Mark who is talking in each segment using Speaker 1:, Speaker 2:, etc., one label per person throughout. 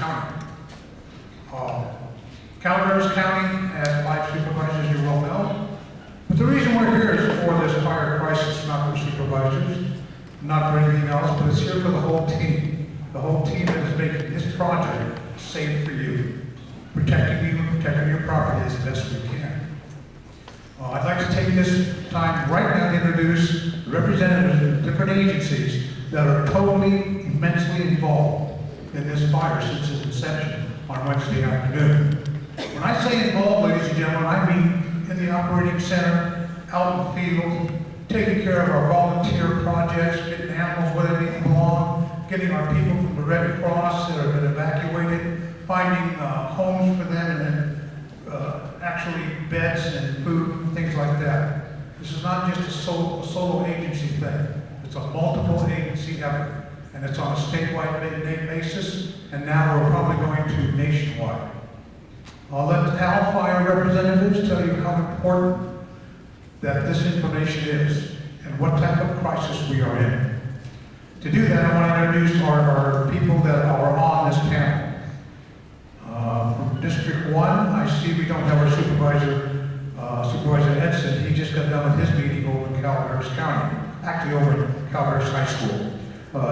Speaker 1: County. Calaveras County has 5 supervisors, you well know. But the reason we're here is for this fire crisis, not for supervisors, not for anything else, but it's here for the whole team. The whole team that is making this project safe for you, protecting you and protecting your property as best we can. I'd like to take this time right now to introduce representatives of different agencies that are totally, immensely involved in this fire since its inception on Wednesday afternoon. When I say involved, ladies and gentlemen, I mean in the operating center, out in the field, taking care of our volunteer projects, getting animals where they belong, getting our people from the Red Cross that have been evacuated, finding homes for them, and then actually beds and food and things like that. This is not just a solo agency thing. It's a multiple agency effort, and it's on a statewide basis, and now we're probably going to nationwide. I'll let the CAL FIRE representatives tell you how important that this information is and what type of crisis we are in. To do that, I want to introduce our people that are on this panel. From District 1, I see we don't have our supervisor, Supervisor Edson. He just got done with his meeting over in Calaveras County, actually over in Calaveras High School.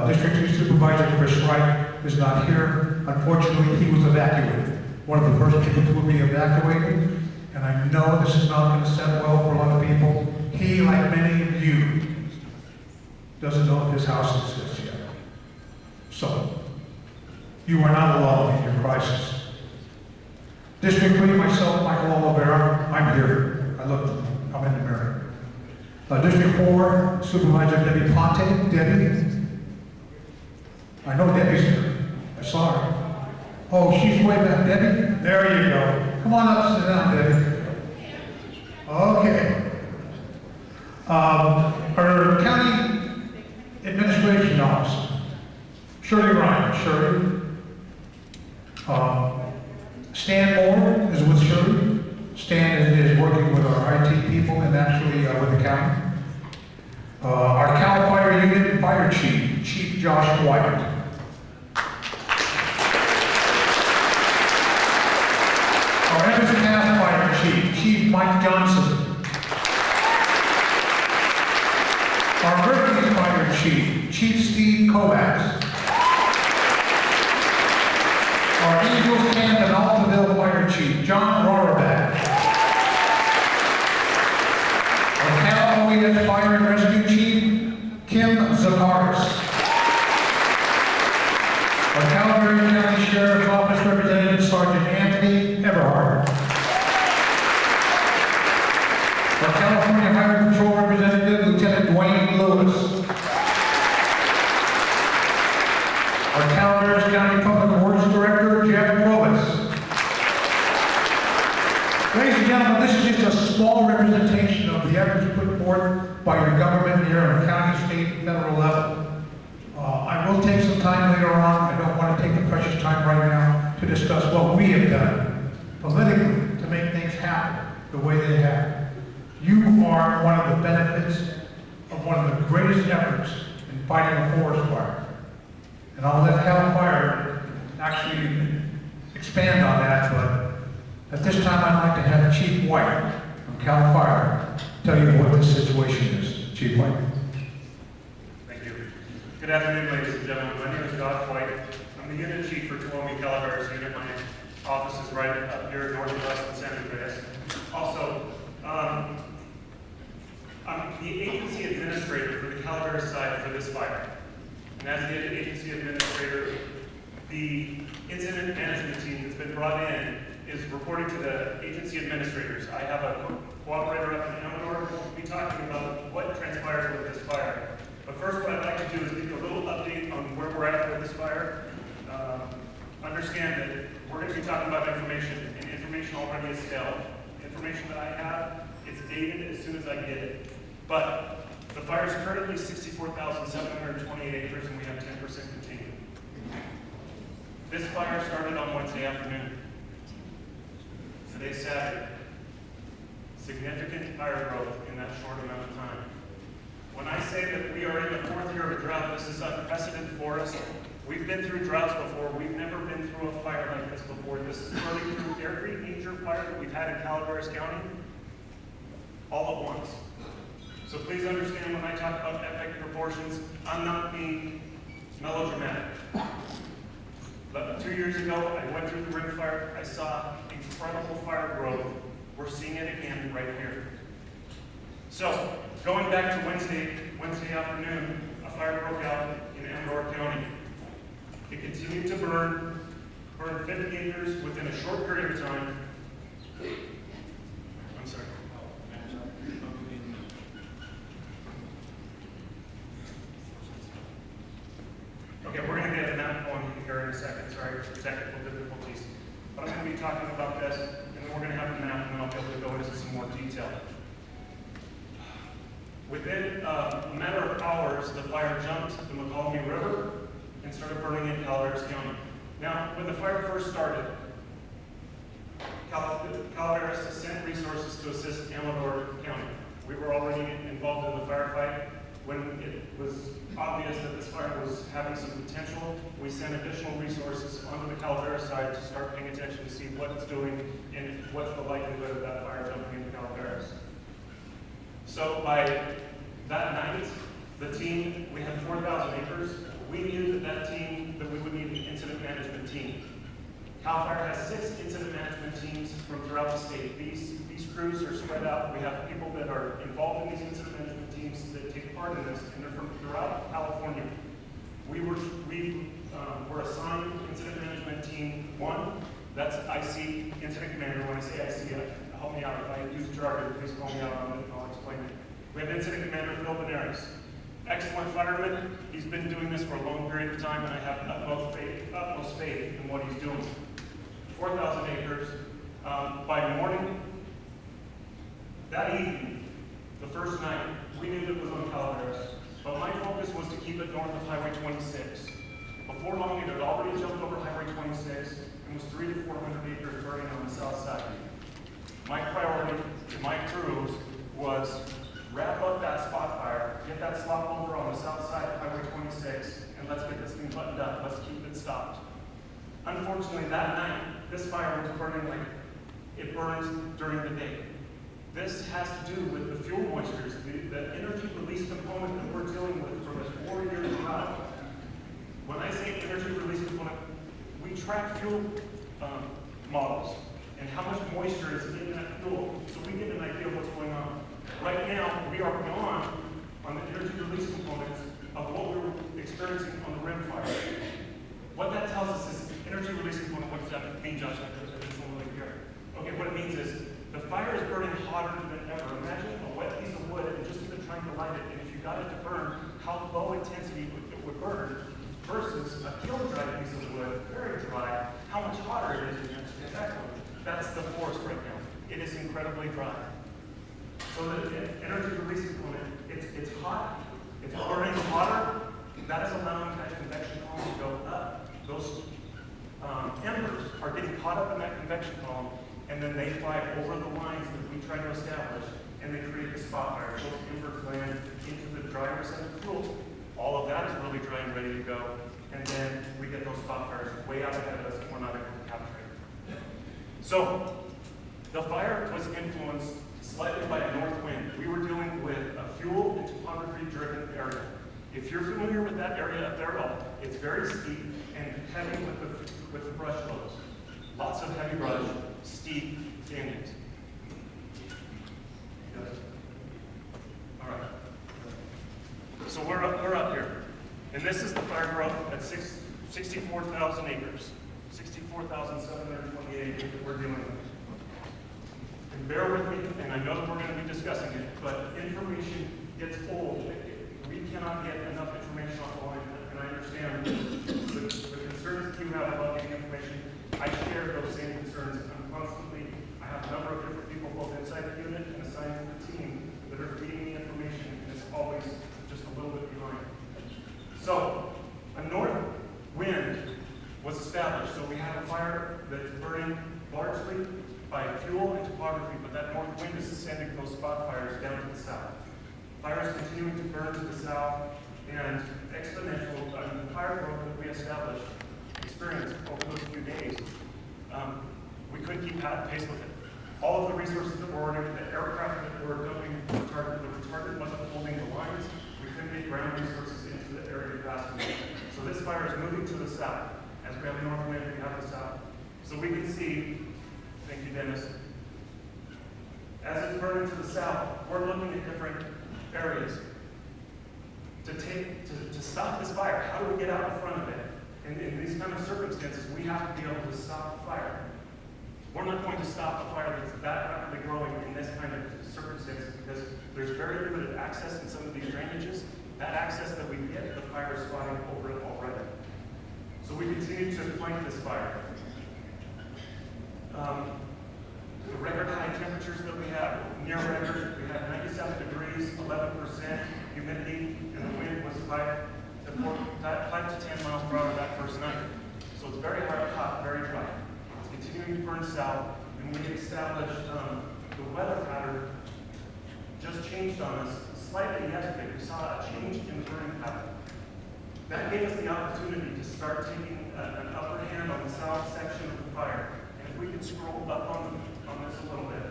Speaker 1: District 2 Supervisor Chris Wright is not here. Unfortunately, he was evacuated. One of the first people to be evacuated, and I know this is not going to set well for a lot of people. He, like many of you, doesn't know if his house exists yet. So, you are not alone in your crisis. District 3, myself, Michael Oliveira, I'm here. I'm in the mirror. District 4, Supervisor Debbie Ponte. Debbie? I know Debbie's here. I saw her. Oh, she's way back. Debbie? There you go. Come on up, sit down, Debbie. Okay. Our county administration officer, Shirley Ryan. Shirley. Stan Moore is with Shirley. Stan is working with our IT people and actually with the county. Our CAL FIRE unit fire chief, Chief Josh White. Our Evans Pass Fire Chief, Chief Mike Johnson. Our Mercury Fire Chief, Chief Steve Kovacs. Our Angels Camp and Altaville Fire Chief, John Rohraback. Our Cal OES Fire and Rescue Chief, Kim Zakaris. Our Calaveras County Sheriff's Office Representative, Sergeant Anthony Everhart. Our California Highway Patrol Representative, Lieutenant Dwayne Lewis. Our Calaveras County Public Works Director, Jeff Robles. Ladies and gentlemen, this is just a small representation of the efforts put forth by your government here on a county, state, and federal level. I will take some time later on. I don't want to take the precious time right now to discuss what we have done politically to make things happen the way they have. You are one of the benefits of one of the greatest efforts in fighting a forest fire. And I'll let CAL FIRE actually expand on that, but at this time I'd like to have Chief White from CAL FIRE tell you what this situation is. Chief White.
Speaker 2: Thank you. Good afternoon, ladies and gentlemen. My name is Josh White. I'm the unit chief for Tuolumne Calaveras unit. My office is right up here northwest in San Andreas. Also, I'm the agency administrator for the Calaveras side for this fire. And as the agency administrator, the incident management team that's been brought in is reporting to the agency administrators. I have a cooperator up in Eleanor who will be talking about what transpired with this fire. But first, what I'd like to do is give you a little update on where we're at with this fire. Understand that we're going to be talking about information, and information already is held. Information that I have, it's dated as soon as I get it. But the fire is currently 64,728 acres, and we have 10% contained. This fire started on Wednesday afternoon. Today's Saturday. Significant fire growth in that short amount of time. When I say that we are in the 4th year of a drought, this is unprecedented for us. We've been through droughts before. We've never been through a fire every major fire that we've had in Calaveras County all at once. So please understand when I talk about epic proportions, I'm not being melodramatic. But 2 years ago, I went through the rim fire. I saw incredible fire growth. We're seeing it again right here. So, going back to Wednesday afternoon, a fire broke out in Amador County. It continued to burn 50 acres within a short period of time. I'm sorry. Okay, we're going to get a map going here in a second. Sorry for technical difficulties. But I'm going to be talking about this, and then we're going to have the map, and then I'll be able to go into some more detail. Within a matter of hours, the fire jumped the McCallamy River and started burning in Calaveras County. Now, when the fire first started, Calaveras sent resources to assist Amador County. We were already involved in the firefight. When it was obvious that this fire was having some potential, we sent additional resources onto the Calaveras side to start paying attention to see what it's doing and what's the likelihood of that fire jumping into Calaveras. So by that night, the team, we had 4,000 acres. We knew that team, that we would need an incident management team. CAL FIRE has 6 incident management teams from throughout the state. These crews are spread out. We have people that are involved in these incident management teams that take part in this, and they're from throughout California. We were assigned incident management team 1. That's IC, incident commander. When I say IC, help me out. If I use jargon, please call me out on it and I'll explain it. We have incident commander Phil Veneris. Excellent fireman. He's been doing this for a long period of time, and I have utmost faith in what he's doing. 4,000 acres. By morning, that evening, the first night, we knew that it was on Calaveras, but my focus was to keep it north of Highway 26. Before long, it had already jumped over Highway 26 and was 300 to 400 acres burning on the south side. My priority to my crews was wrap up that spot fire, get that slop over on the south side of Highway 26, and let's get this thing buttoned up. Let's keep it stopped. Unfortunately, that night, this fire was burning like it burns during the day. This has to do with the fuel moistures, the energy release component that we're dealing with for this 4-year drought. When I say energy release component, we track fuel models and how much moisture is in that fuel, so we get an idea of what's going on. Right now, we are beyond on the energy release components of what we were experiencing on the rim fire. What that tells us is energy release component. What does that mean, Josh? Okay, what it means is the fire is burning hotter than ever. Imagine a wet piece of wood and just even trying to light it, and if you got it to burn, how low intensity it would burn versus a kiln-dry piece of wood, very dry, how much hotter it is in your background. That's the forest right now. It is incredibly dry. So the energy release component, it's hot, it's burning hotter, that is allowing that convection column to go up. Those embers are getting caught up in that convection column, and then they fly over the lines that we try to establish, and they create the spot fire. Those embers land into the dry receptor fuel. All of that is really dry and ready to go, and then we get those spot fires way out ahead of us, and we're not able to capture it. So the fire was influenced slightly by a north wind. We were dealing with a fuel and topography-driven area. If you're familiar with that area up there at all, it's very steep and heavy with the brush loads. Lots of heavy brush, steep canyons. Yes. All right. So we're up here, and this is the fire growth at 64,000 acres, 64,728 acres that we're dealing with. And bear with me, and I know that we're going to be discussing it, but information gets old. We cannot get enough information online, and I understand the concerns that you have about getting information. I share those same concerns. I have a number of different people both inside the unit and assigned to the team that are feeding me information, and it's always just a little bit behind. So, a north wind was established. So we have a fire that's burning largely by fuel and topography, but that north wind is sending those spot fires down to the south. Fire is continuing to burn to the south, and exponential, the fire growth that we experienced over those few days, we couldn't keep pace with it. All of the resources that were ordered, the aircraft that were going, the retardant wasn't holding the lines. We couldn't get ground resources into the area fast enough. So this fire is moving to the south. As we have north wind, we have the south. So we can see, thank you, Dennis, as it's burning to the south, we're looking at different areas. To stop this fire, how do we get out in front of it? And in these kind of circumstances, we have to be able to stop the fire. We're not going to stop a fire that's that rapidly growing in this kind of circumstances because there's very limited access in some of these drainages. That access that we get, the fire is spotting over it already. So we continue to fight this fire. The record high temperatures that we have, near record, we had 97 degrees, 11% humidity, and the wind was 5 to 10 miles per hour that first night. So it's very hot, very dry. It's continuing to burn south, and we established the weather pattern just changed on us slightly yesterday. We saw a change in the burning pattern. That gave us the opportunity to start taking an upper hand on the south section of the fire. And if we could scroll up on this a little bit.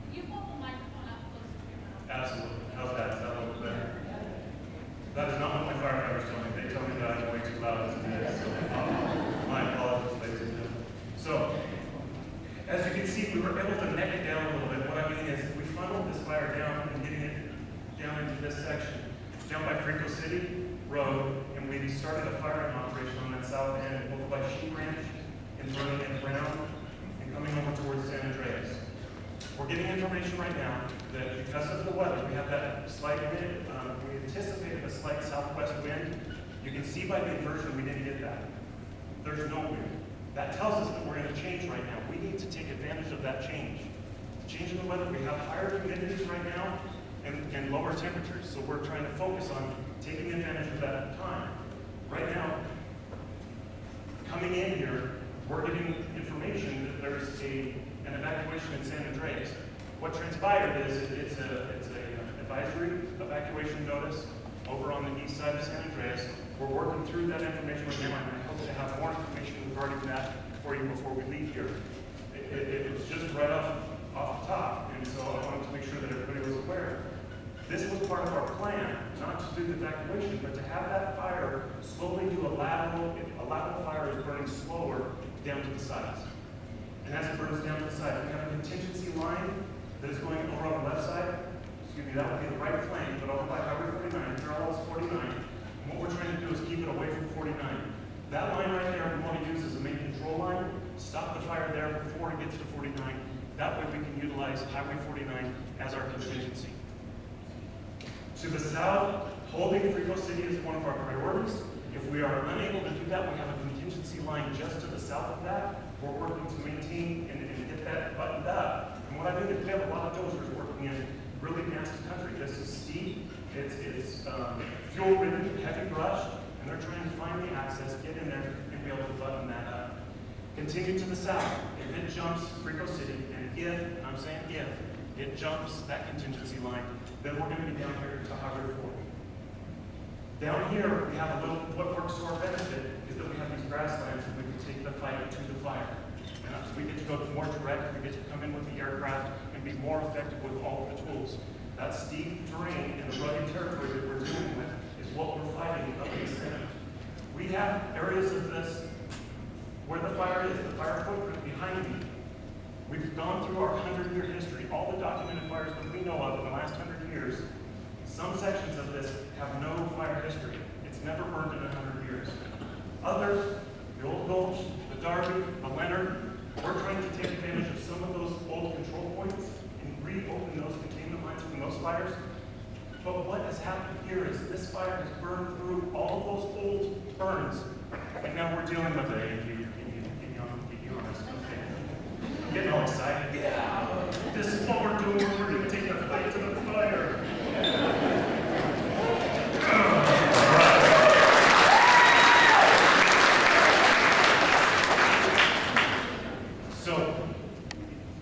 Speaker 3: Can you hold the microphone up close to your mouth?
Speaker 2: Absolutely. How's that? Is that a little bit better? That is not what my firefighters tell me. They tell me that I'm way too loud as it is. So my apologies, ladies and gentlemen. So, as you can see, we were able to neck it down a little bit. What I mean is we funneled this fire down and getting it down into this section, down by Frico City Road, and we started a firing operation on that south end, over by Sheep Ranch, and running it around and coming over towards San Andreas. We're getting information right now that because of the weather, we have that slight wind, we anticipated a slight southwest wind. You can see by the inversion we didn't get that. There's no wind. That tells us that we're in a change right now. We need to take advantage of that change. Change in the weather, we have higher humidities right now and lower temperatures, so we're trying to focus on taking advantage of that time. Right now, coming in here, we're getting information that there's an evacuation in San Andreas. What transpired is it's a advisory evacuation notice over on the east side of San Andreas. We're working through that information right now, and I hope to have more information regarding that for you before we leave here. It was just right off the top, and so I wanted to make sure that everybody was aware. This was part of our plan, not to do the evacuation, but to have that fire slowly do a lateral fire is burning slower down to the sides. And as it burns down to the sides, we have a contingency line that is going over on the left side. Excuse me, that would be the right flank, but over by Highway 49, parallels 49. And what we're trying to do is keep it away from 49. That line right there, we want to use as a main control line, stop the fire there before it gets to 49. That way we can utilize Highway 49 as our contingency. To the south, holding Frico City is one of our priorities. If we are unable to do that, we have a contingency line just to the south of that. We're working to maintain and get that buttoned up. And what I mean is we have a lot of dozers working in really nasty country. This is steep, it's fuel-ridden, heavy brush, and they're trying to find the access, get in there, and be able to button that up. Continue to the south. If it jumps Frico City, and I'm saying if, it jumps that contingency line, then we're going to be down here to Highway 4. Down here, we have a little, what works to our benefit is that we have these grasslands and we can take the fight to the fire. And as we get to go more direct, we get to come in with the aircraft and be more effective with all of the tools. That steep terrain and the rugged territory that we're dealing with is what we're fighting up in the center. We have areas of this where the fire is, the fire footprint behind me. We've gone through our 100-year history, all the documented fires that we know of in the last 100 years. Some sections of this have no fire history. It's never burned in 100 years. Others, the Old Gulch, the Darby, the Leonard, we're trying to take advantage of some of those old control points and reopen those containment lines from those fires. But what has happened here is this fire has burned through all of those old burns, and now we're dealing with I'm getting all excited. Yeah, this is what we're doing. We're going to take the fight to the fire. So,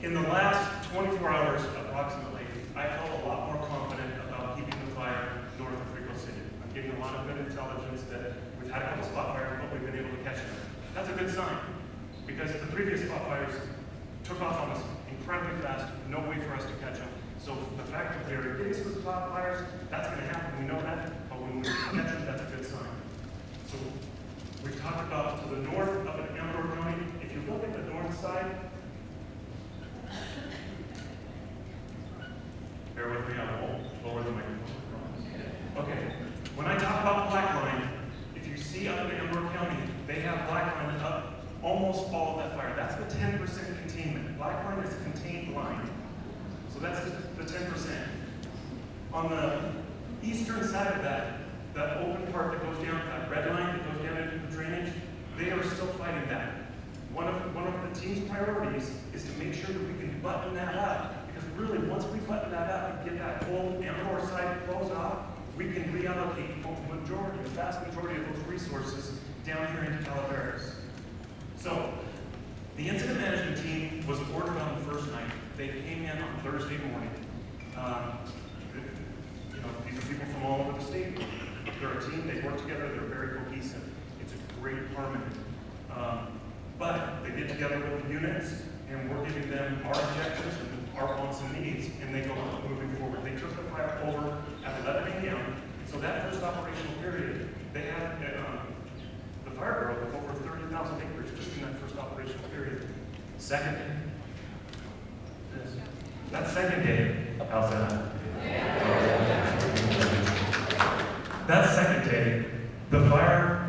Speaker 2: in the last 24 hours, approximately, I felt a lot more confident about keeping the fire north of Frico City. I'm getting a lot of good intelligence that we've had a couple spot fires, but we've been able to catch them. That's a good sign. because the previous spot fires took off on us incredibly fast, no way for us to catch them. So the fact that they're getting with spot fires, that's going to happen, we know that, but when we catch them, that's a good sign. So we've talked about to the north up in Amador County. If you look at the north side, bear with me, I will lower the microphone. Okay, when I talk about black line, if you see up in Amador County, they have black line up almost all of that fire. That's the 10% containment. Black line is a contained line. So that's the 10%. On the eastern side of that open part that goes down, that red line that goes down into the drainage, they are still fighting that. One of the team's priorities is to make sure that we can button that up. Because really, once we button that up and get that whole Amador side closed off, we can reallocate the vast majority of those resources down here into Calaveras. So, the incident management team was ordered on the first night. They came in on Thursday morning. These are people from all over the state. They're a team, they work together, they're very cohesive. It's a great harmony. But they get together with the units, and we're giving them our objectives and our wants and needs, and they go moving forward. They took the fire over at 11 a.m., so that first operational period, they had the fire bureau with over 30,000 acres just in that first operational period. Second day. That second day, how's that? That second day, the fire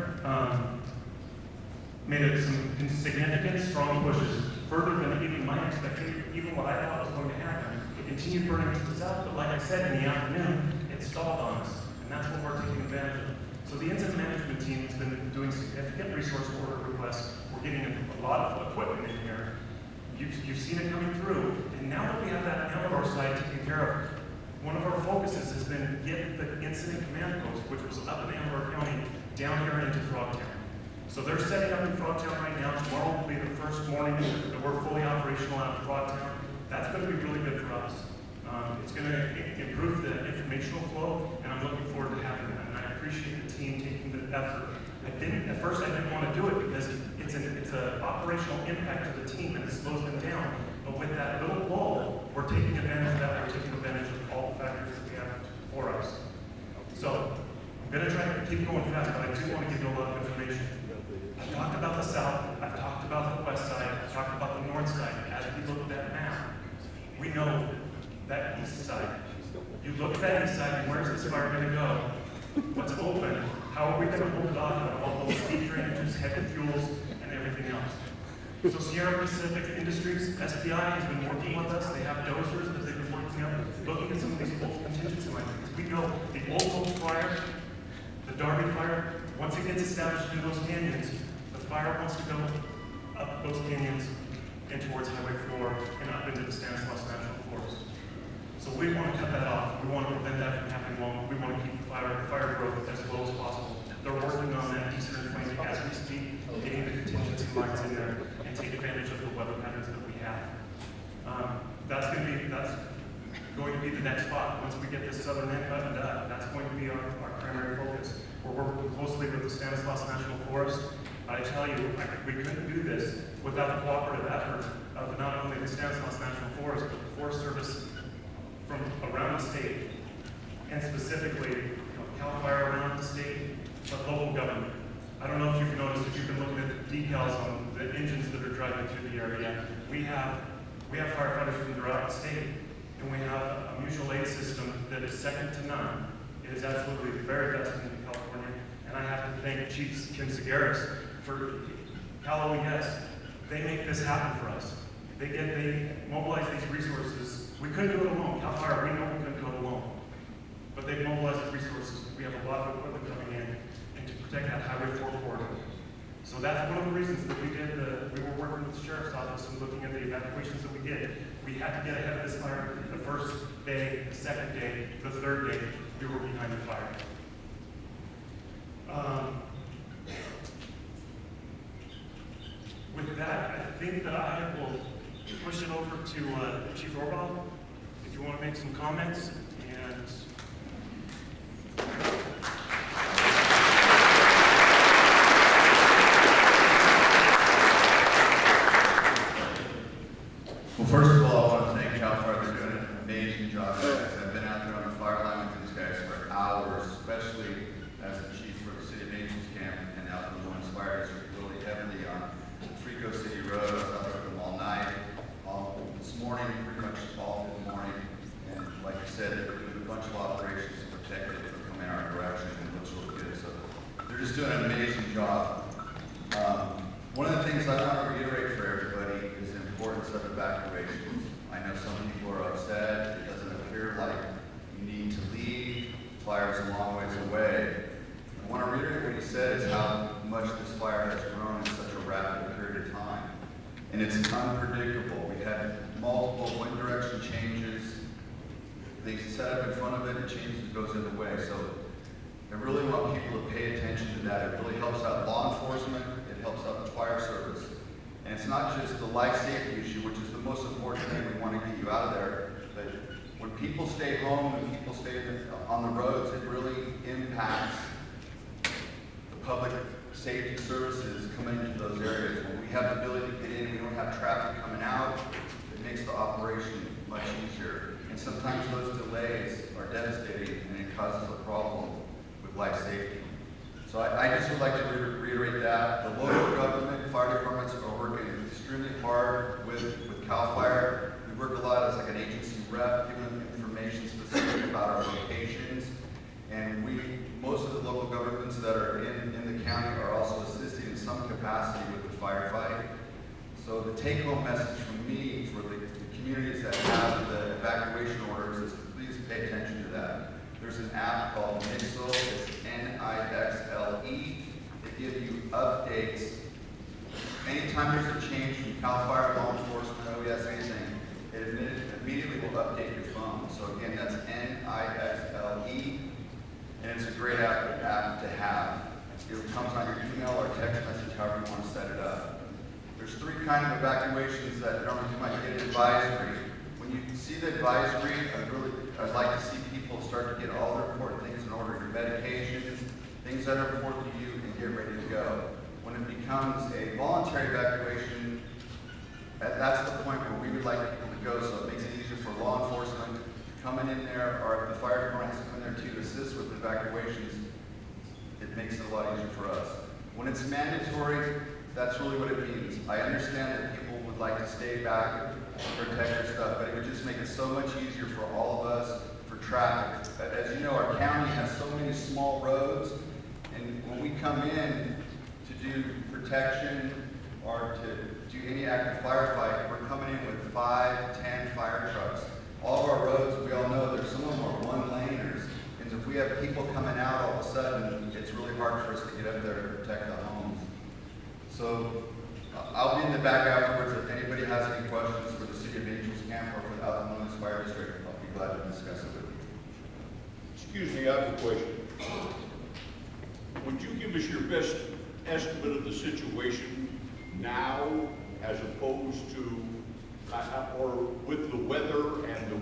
Speaker 2: made some significant, strong pushes, further than even my expectation, even what I thought was going to happen. It continued burning to the south, but like I said, in the afternoon, it stalled on us, and that's what we're taking advantage of. So the incident management team has been doing significant resource order requests. We're getting a lot of equipment in here. You've seen it coming through, and now that we have that Amador side taken care of, one of our focuses has been get the incident command post, which was up in Amador County, down here into Frogtown. So they're setting up in Frogtown right now. Tomorrow will be the first morning that we're fully operational out of Frogtown. That's going to be really good for us. It's going to improve the informational flow, and I'm looking forward to having that. And I appreciate the team taking the effort. At first I didn't want to do it because it's an operational impact to the team and it slows them down. But with that little lull, we're taking advantage of that. We're taking advantage of all the factors that we have for us. So I'm going to try to keep going fast, but I do want to give you a lot of information. I've talked about the south, I've talked about the west side, I've talked about the north side. As we look at that map, we know that east side. You look at that east side, and where's this fire going to go? What's open? How are we going to hold it off of all those steep drainages, heavy fuels, and everything else? So Sierra Pacific Industries, SPI, has been working with us. They have dozers that they've been working on, looking at some of these old contingency lines. We know the old Hope fire, the Darby fire, once it gets established in those canyons, the fire wants to go up those canyons and towards Highway 4 and up into the Stanislaus National Forest. So we want to cut that off. We want to prevent that from happening long. We want to keep the fire growth as low as possible. They're working on that eastern flank as we speak, getting the contingency lines in there and take advantage of the weather patterns that we have. That's going to be the next spot. Once we get this southern end buttoned up, that's going to be our primary focus. We're working closely with the Stanislaus National Forest. I tell you, we couldn't do this without the cooperative effort of not only the Stanislaus National Forest, but the Forest Service from around the state, and specifically CAL FIRE around the state, but local government. I don't know if you've noticed, if you've been looking at the decals on the engines that are driving through the area, we have firefighters from throughout the state, and we have a mutual aid system that is second to none. It is absolutely the very best in California, and I have to thank Chief Kim Segaris for Cal OES. They make this happen for us. They mobilize these resources. We couldn't do it alone. CAL FIRE, we know we couldn't do it alone. But they've mobilized the resources. We have a lot of equipment coming in and to protect that Highway 4 corridor. So that's one of the reasons that we were working with the Sheriff's Office and looking at the evacuations that we did. We had to get ahead of this fire the first day, the second day, the third day, we were behind the fire. With that, I think that I will push it over to Chief Orwell, if you want to make some comments.
Speaker 4: I want to reiterate for everybody is the importance of evacuations. I know some people are upset. It doesn't appear like you need to leave. Fire's a long ways away. I want to reiterate what he said is how much this fire has grown in such a rapid period of time. And it's unpredictable. We had multiple wind direction changes. They set up in front of it, it changes, it goes the other way. So I really want people to pay attention to that. It really helps out law enforcement, it helps out the fire service. And it's not just the life safety issue, which is the most important thing we want to get you out of there, but when people stay home and people stay on the roads, it really impacts the public safety services coming into those areas. When we have the ability to get in, we don't have traffic coming out, it makes the operation much easier. And sometimes those delays are devastating and it causes a problem with life safety. So I just would like to reiterate that. The local government, fire departments are working extremely hard with CAL FIRE. We work a lot as like an agency rep, giving them information specific about our locations. And most of the local governments that are in the county are also assisting in some capacity with the firefight. So the take-home message from me for the communities that have the evacuation orders is please pay attention to that. There's an app called Nixle, it's N-I-X-L-E. They give you updates. Anytime there's a change from CAL FIRE, law enforcement, OES, anything, it immediately will update your phone. So again, that's N-I-X-L-E, and it's a great app to have. It comes on your email or text message, however you want to set it up. There's three kinds of evacuations that normally you might get advisory. When you see the advisory, I'd like to see people start to get all the important things in order, your medications, things that are important to you, and get ready to go. When it becomes a voluntary evacuation, that's the point where we would like people to go, so it makes it easier for law enforcement coming in there, or if the fire department has to come in there to assist with evacuations, it makes it a lot easier for us. When it's mandatory, that's really what it means. I understand that people would like to stay back and protect their stuff, but it would just make it so much easier for all of us, for traffic. As you know, our county has so many small roads, and when we come in to do protection or to do any active firefight, we're coming in with 5, 10 fire trucks. All of our roads, we all know there's some of them are one-laners, and if we have people coming out all of a sudden, it's really hard for us to get up there to protect the homes. So I'll be in the back afterwards. If anybody has any questions for the City of Angels Camp or for the Altamont Fire District, I'll be glad to discuss it with you.
Speaker 5: Excuse me, I have a question. Would you give us your best estimate of the situation now as opposed to, or with the weather and the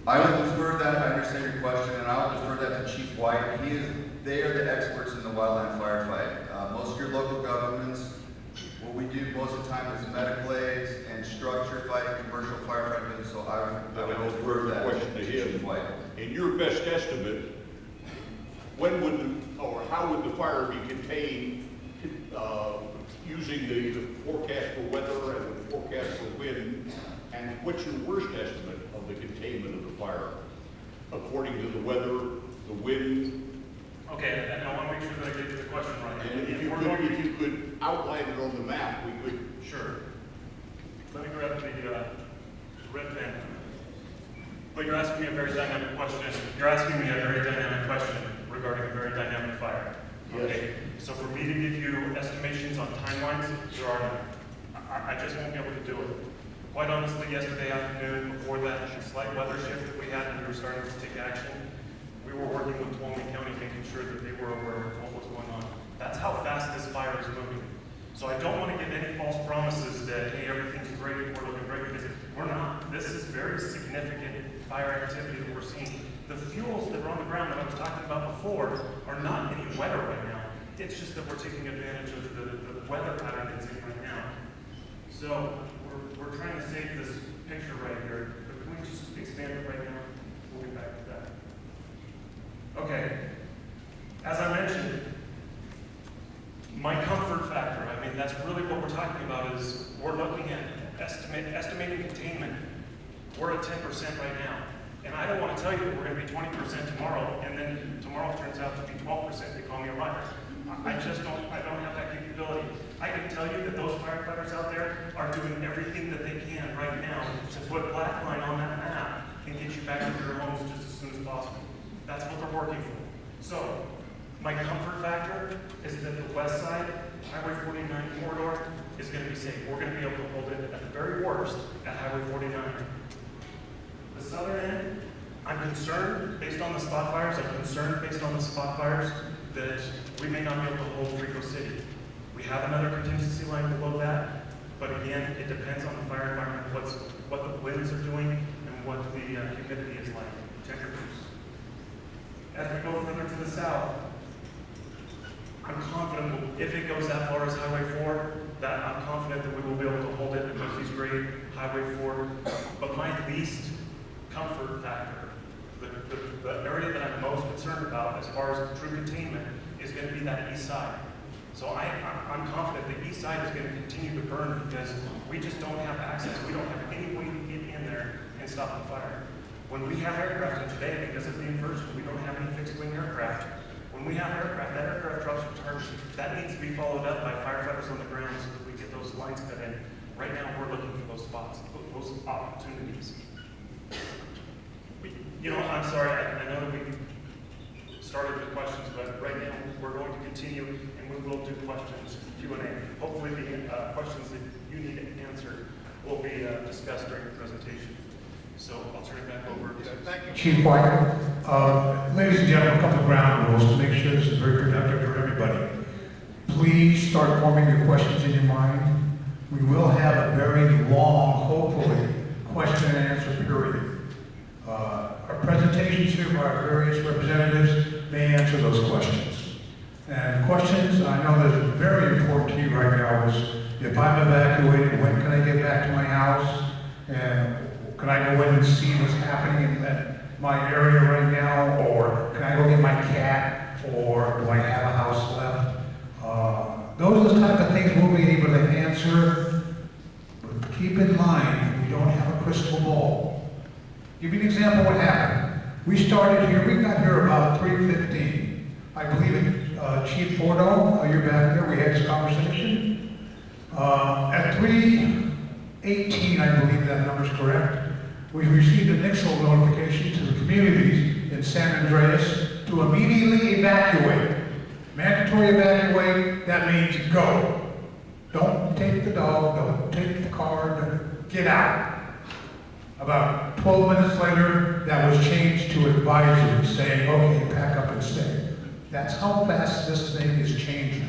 Speaker 4: I would defer that, I understand your question, and I will defer that to Chief White. They are the experts in the wildland firefight. Most of your local governments, what we do most of the time is medical aids and structure fighting, commercial firefighting, so I would defer that
Speaker 5: question to him.
Speaker 4: Chief White.
Speaker 5: In your best estimate, when would, or how would the fire be contained using the forecast for weather and the forecast for wind? And what's your worst estimate of the containment of the fire, according to the weather, the wind?
Speaker 2: Okay, and I want to make sure that I get the question right.
Speaker 5: And if you could outline it on the map, we could.
Speaker 2: Sure. Let me grab the red pen. But you're asking me a very dynamic question. You're asking me a very dynamic question regarding a very dynamic fire.
Speaker 5: Yes.
Speaker 2: Okay. So for me to give you estimations on timelines, there are none. I just won't be able to do it. Quite honestly, yesterday afternoon, before that slight weather shift that we had and we were starting to take action, we were working with Tuolumne County, making sure that they were aware of what was going on. That's how fast this fire is moving. So I don't want to give any false promises that, hey, everything's great, we're looking great, because we're not. This is very significant fire activity that we're seeing. The fuels that are on the ground that I was talking about before are not any wetter right now. It's just that we're taking advantage of the weather pattern that's in right now. So we're trying to save this picture right here, but can we just expand it right now? We'll get back to that. Okay, as I mentioned, my comfort factor, I mean, that's really what we're talking about is we're looking at estimating containment. We're at 10% right now. And I don't want to tell you that we're going to be 20% tomorrow, and then tomorrow turns out to be 12%, they call me a liar. I don't have that capability. I can tell you that those firefighters out there are doing everything that they can right now to put Black Line on that map and get you back into your homes just as soon as possible. That's what they're working for. So, my comfort factor is that the west side, Highway 49 corridor, is going to be safe. We're going to be able to hold it at the very worst at Highway 49. The southern end, I'm concerned based on the spot fires, that we may not be able to hold Frico City. We have another contingency line below that, but again, it depends on the fire environment, what the winds are doing and what the humidity is like, temperatures. As we go further to the south, I'm confident if it goes that far as Highway 4, that I'm confident that we will be able to hold it at Murphy's Grade, Highway 4. But my least comfort factor, the area that I'm most concerned about as far as true containment is going to be that east side. So I'm confident the east side is going to continue to burn because we just don't have access. We don't have any way to get in there and stop the fire. When we have aircraft, and today because of the inversion, we don't have any fixed wing aircraft. When we have aircraft, that aircraft drops retardant. That needs to be followed up by firefighters on the ground so that we get those lines cut in. Right now, we're looking for those spots, those opportunities. I'm sorry, I know that we started with questions, but right now, we're going to continue, and we will do questions, Q&A. Hopefully, the questions that you need answered will be discussed during the presentation. So I'll turn it back over to...
Speaker 1: Thank you, Chief White. Ladies and gentlemen, a couple of ground rules to make sure this is very productive for everybody. Please start forming your questions in your mind. We will have a very long, hopefully, question and answer period. Our presentations here by our various representatives may answer those questions. And questions I know that is very important to you right now is, if I'm evacuated, when can I get back to my house? And can I go in and see what's happening in my area right now? Or can I go get my cat? Or do I have a house left? Those are the type of things we'll be able to answer. But keep in mind, we don't have a crystal ball. Give you an example of what happened. We started here, we got here about 3:15. I believe it, Chief Bordeaux, you're back there, we had this conversation. At 3:18, I believe that number's correct, we received a NIXL notification to the communities in San Andreas to immediately evacuate. Mandatory evacuate, that means go. Don't take the dog, don't take the car, get out. About 12 minutes later, that was changed to advisory, saying, okay, pack up and stay. That's how fast this thing is changing.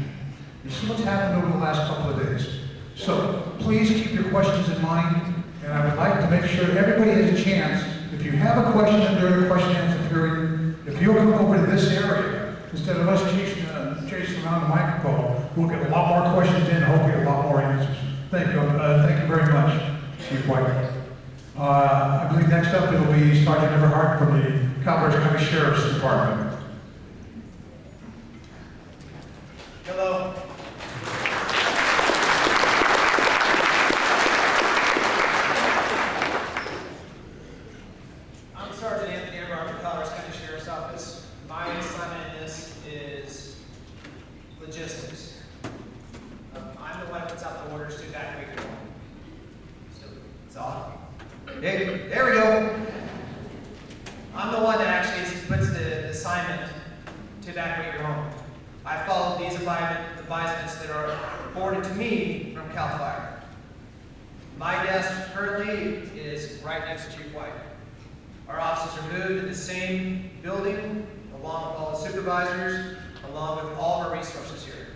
Speaker 1: You see what's happened over the last couple of days. So please keep your questions in mind, and I would like to make sure everybody has a chance. If you have a question during the question and answer period, if you'll come over to this area, instead of us chasing around the microphone, we'll get a lot more questions in and hopefully a lot more answers. Thank you. Thank you very much, Chief White. I believe next up it'll be Sergeant Everhart from the Calaveras County Sheriff's Department.
Speaker 6: Hello. I'm Sergeant Anthony Everhart from the Calaveras County Sheriff's Office. My assignment in this is logistics. I'm the one that puts out the orders to evacuate your home. So, it's on. There we go. I'm the one that actually puts the assignment to evacuate your home. I follow these advisements that are forwarded to me from CAL FIRE. My desk currently is right next to Chief White. Our offices are moved in the same building, along with all the supervisors, along with all of our resources here.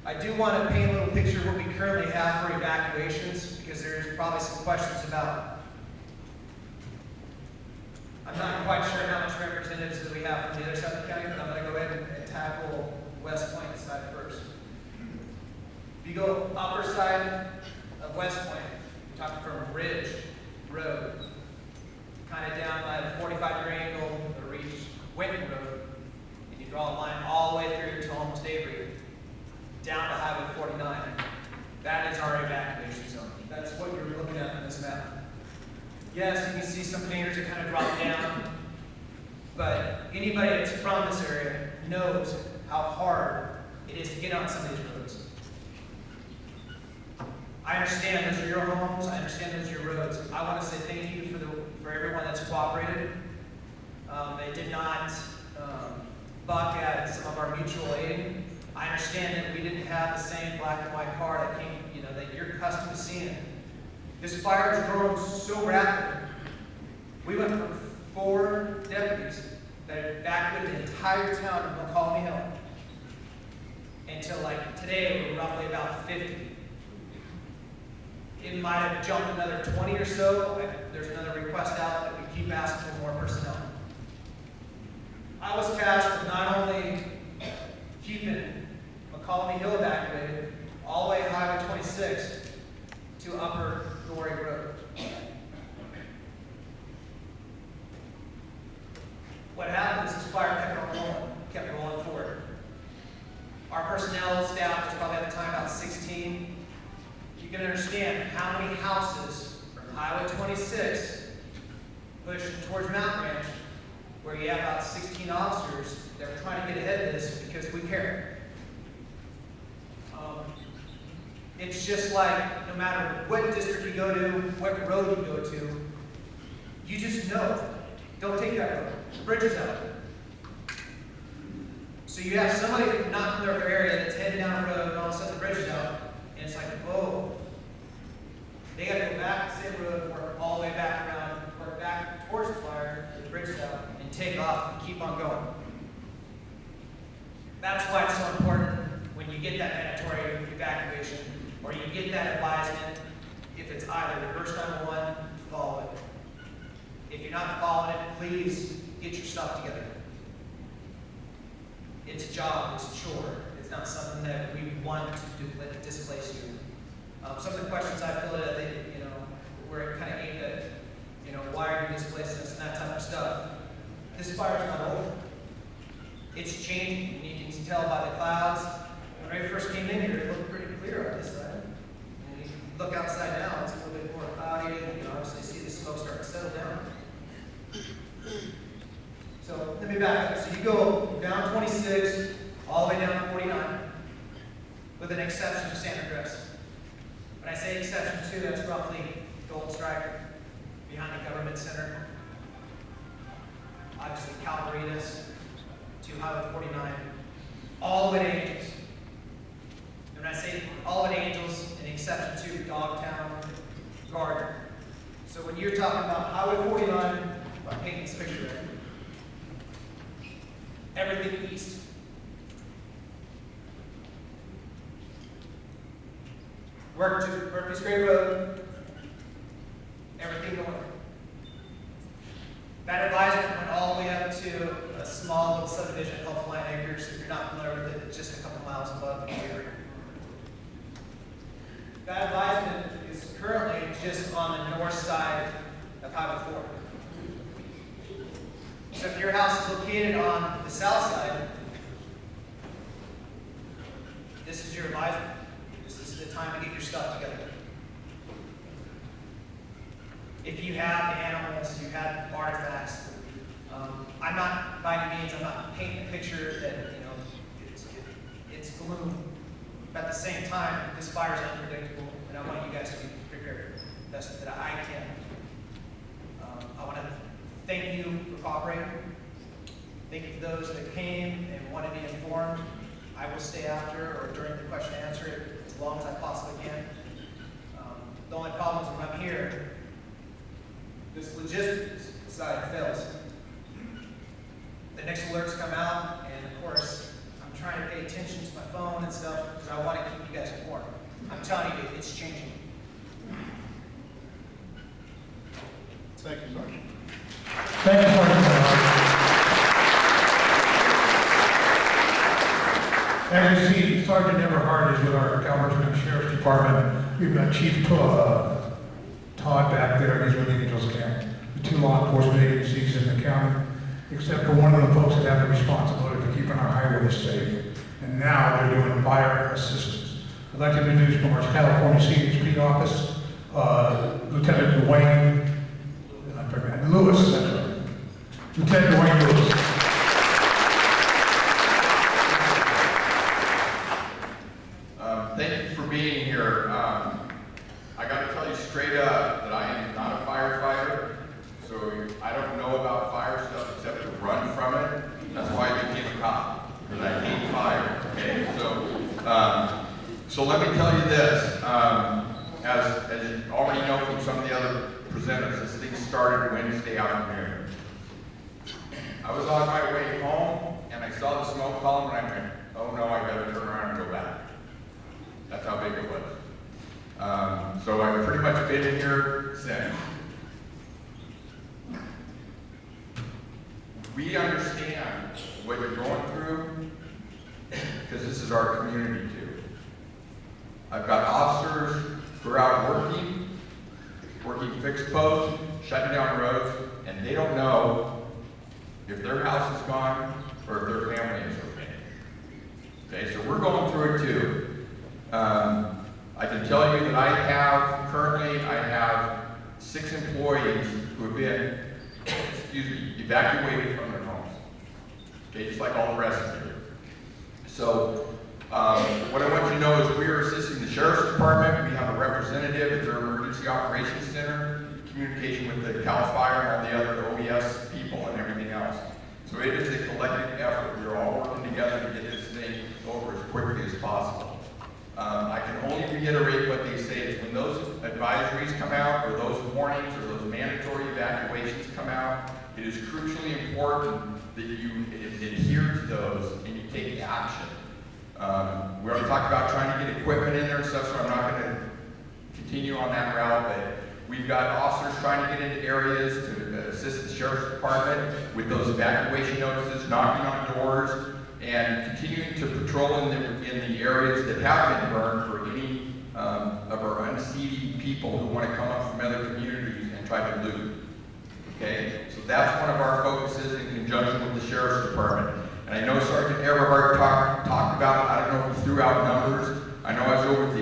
Speaker 6: I do want to paint a little picture of what we currently have for evacuations, because there's probably some questions about. I'm not quite sure how much representatives that we have from the other side of the county, but I'm going to go ahead and tackle West Point side first. If you go upper side of West Point, you're talking from Ridge Road, kind of down by the 45-degree angle to reach Winton Road, and you draw a line all the way through to almost Avery, down to Highway 49. That is our evacuation zone. That's what you're looking at on this map. Yes, you can see some fingers that kind of drop down, but anybody that's from this area knows how hard it is to get on some of these roads. I understand those are your homes, I understand those are your roads. I want to say thank you for everyone that's cooperated. They did not buck at some of our mutual aid. I understand that we didn't have the same black and white car that came, that you're accustomed to seeing. This fire has grown so rapidly. We went from 4 deputies that evacuated the entire town of McCallum Hill until like today we're roughly about 50. It might have jumped another 20 or so. There's another request out that we keep asking for more personnel. I was tasked with not only keeping McCallum Hill evacuated all the way to Highway 26 to Upper Glory Road. What happened is this fire kept rolling forward. Our personnel staff was probably at the time about 16. You can understand how many houses from Highway 26 pushing towards Mountain Ranch, where you have about 16 officers that are trying to get ahead of this because we care. It's just like no matter what district you go to, what road you go to, you just know, don't take that road. The bridge is out. So you have somebody from not from their area that's heading down the road and all of a sudden the bridge is out, and it's like, whoa. They got to go back the same road, work all the way back around, work back towards the fire, the bridge is out, and take off and keep on going. That's why it's so important when you get that mandatory evacuation, or you get that advisement, if it's either reverse 911, follow it. If you're not following it, please get your stuff together. It's a job, it's a chore. It's not something that we want to displace you. Some of the questions I filled out, were kind of aimed at, why are you displacing us and that type of stuff. This fire's not over. It's changing, and you can tell by the clouds. When I first came in here, it looked pretty clear on this side. And you look outside now, it's a little bit more cloudy, and you can obviously see the smoke starting to settle down. So let me back up. So you go down 26, all the way down to 49, with an exception of Santa Cruz. When I say exception too, that's roughly Gold Strike behind the government center. Obviously Calvaritas to Highway 49, all the way to Angels. And when I say all the way to Angels, an exception to Dogtown, Gardner. So when you're talking about Highway 49, if I'm painting this picture there, everything east. Work to Murphy's Grave Road, everything north. That advisement went all the way up to a small little subdivision called Flying Acres. If you're not familiar with it, it's just a couple miles above the area. That advisement is currently just on the north side of Highway 4. So if your house is located on the south side, this is your advisement. This is the time to get your stuff together. If you have animals, you have artifacts, I'm not, by any means, I'm not painting a picture that, it's gloom. But at the same time, this fire is unpredictable, and I want you guys to be prepared best that I can. I want to thank you for cooperating. Thank you for those that came and wanted to be informed. I will stay after or during the question and answer as long as I possibly can. The only problem is when I'm here, this logistics side fails. The next alerts come out, and of course, I'm trying to pay attention to my phone and stuff because I want to keep you guys informed. I'm telling you, it's changing.
Speaker 1: Thank you, Sergeant. Thank you, Sergeant. As you see, Sergeant Everhart is with our Calverton Sheriff's Department. We've got Chief Todd back there. He's with the Angels Camp. The 2 law enforcement agencies in the county, except for one of the folks that have the responsibility for keeping our highways safe. And now they're doing fire assistance. I'd like to introduce from our California CHP office, Lieutenant Dwayne Lewis. That's right. Lieutenant Dwayne Lewis.
Speaker 7: Thank you for being here. I gotta tell you straight up that I am not a firefighter, so I don't know about fire stuff except to run from it. That's why I became a cop, because I hate fire, okay? So let me tell you this, as you already know from some of the other presenters, this thing started Wednesday afternoon. I was on my way home, and I saw the smoke column, and I went, oh no, I better turn around and go back. That's how big it was. So I've pretty much been in here since. We understand what you're going through, because this is our community too. I've got officers who are out working fixed posts, shutting down roads, and they don't know if their house is gone or if their family is okay. Okay, so we're going through it too. I can tell you that I have 6 employees who have been, evacuated from their homes. Okay, just like all the rest of you. So, what I want you to know is we are assisting the Sheriff's Department. We have a representative at their Emergency Operations Center, communication with the CAL FIRE and all the other OES people and everything else. So it is a collective effort. We're all working together to get this thing over as quickly as possible. I can only reiterate what they say is when those advisories come out, or those warnings, or those mandatory evacuations come out, it is crucially important that you adhere to those and you take action. We already talked about trying to get equipment in there and stuff, so I'm not going to continue on that route, but we've got officers trying to get into areas to assist the Sheriff's Department with those evacuation notices, knocking on doors, and continuing to patrol in the areas that have been burned for any of our unseated people who want to come up from other communities and try to loot. Okay, so that's one of our focuses in conjunction with the Sheriff's Department. And I know Sergeant Everhart talked about it. I don't know if he threw out numbers. I know I was over at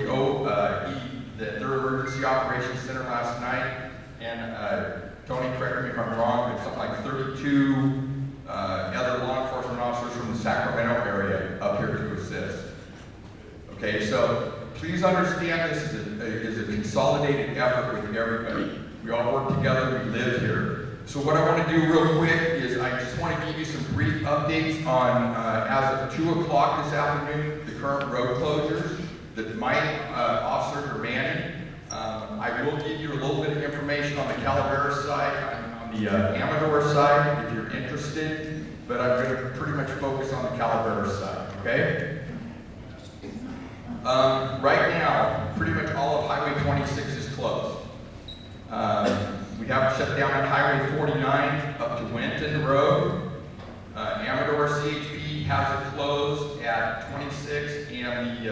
Speaker 7: the Third Emergency Operations Center last night, and Tony, correct me if I'm wrong, but something like 32 other law enforcement officers from the Sacramento area up here to assist. Okay, so please understand this is a consolidated effort with everybody. We all work together, we live here. So what I want to do real quick is I just want to give you some brief updates on, as of 2 o'clock this afternoon, the current road closures that my officers are manning. I will give you a little bit of information on the Calaveras side, on the Amador side, if you're interested, but I'm going to pretty much focus on the Calaveras side, okay? Right now, pretty much all of Highway 26 is closed. We have shut down on Highway 49 up to Winton Road. Amador CHP has it closed at 26 and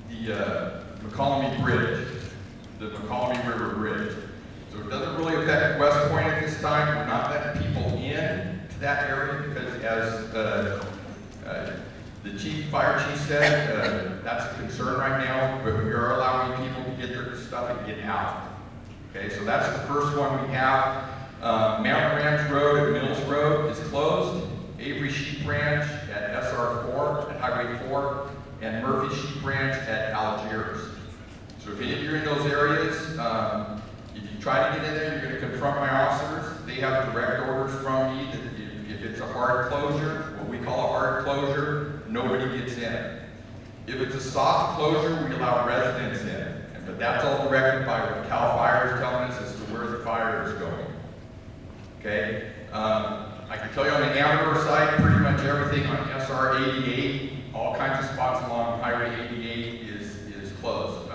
Speaker 7: the McCollum Bridge, the McCollum River Bridge. So it doesn't really affect West Point at this time. We're not letting people in to that area because, as the fire chief said, that's a concern right now, but we are allowing people to get their stuff and get out. Okay, so that's the first one we have. Mountain Ranch Road at Mills Road is closed. Avery Sheep Ranch at SR4 at Highway 4, and Murphy Sheep Ranch at Algiers. So if any of you are in those areas, if you try to get in there, you're going to confront my officers. They have direct orders from me that if it's a hard closure, what we call a hard closure, nobody gets in. If it's a soft closure, we allow residents in. But that's all directed by what CAL FIRE is telling us as to where the fire is going. Okay? I can tell you on the Amador side, pretty much everything on SR 88, all kinds of spots along Highway 88 is closed.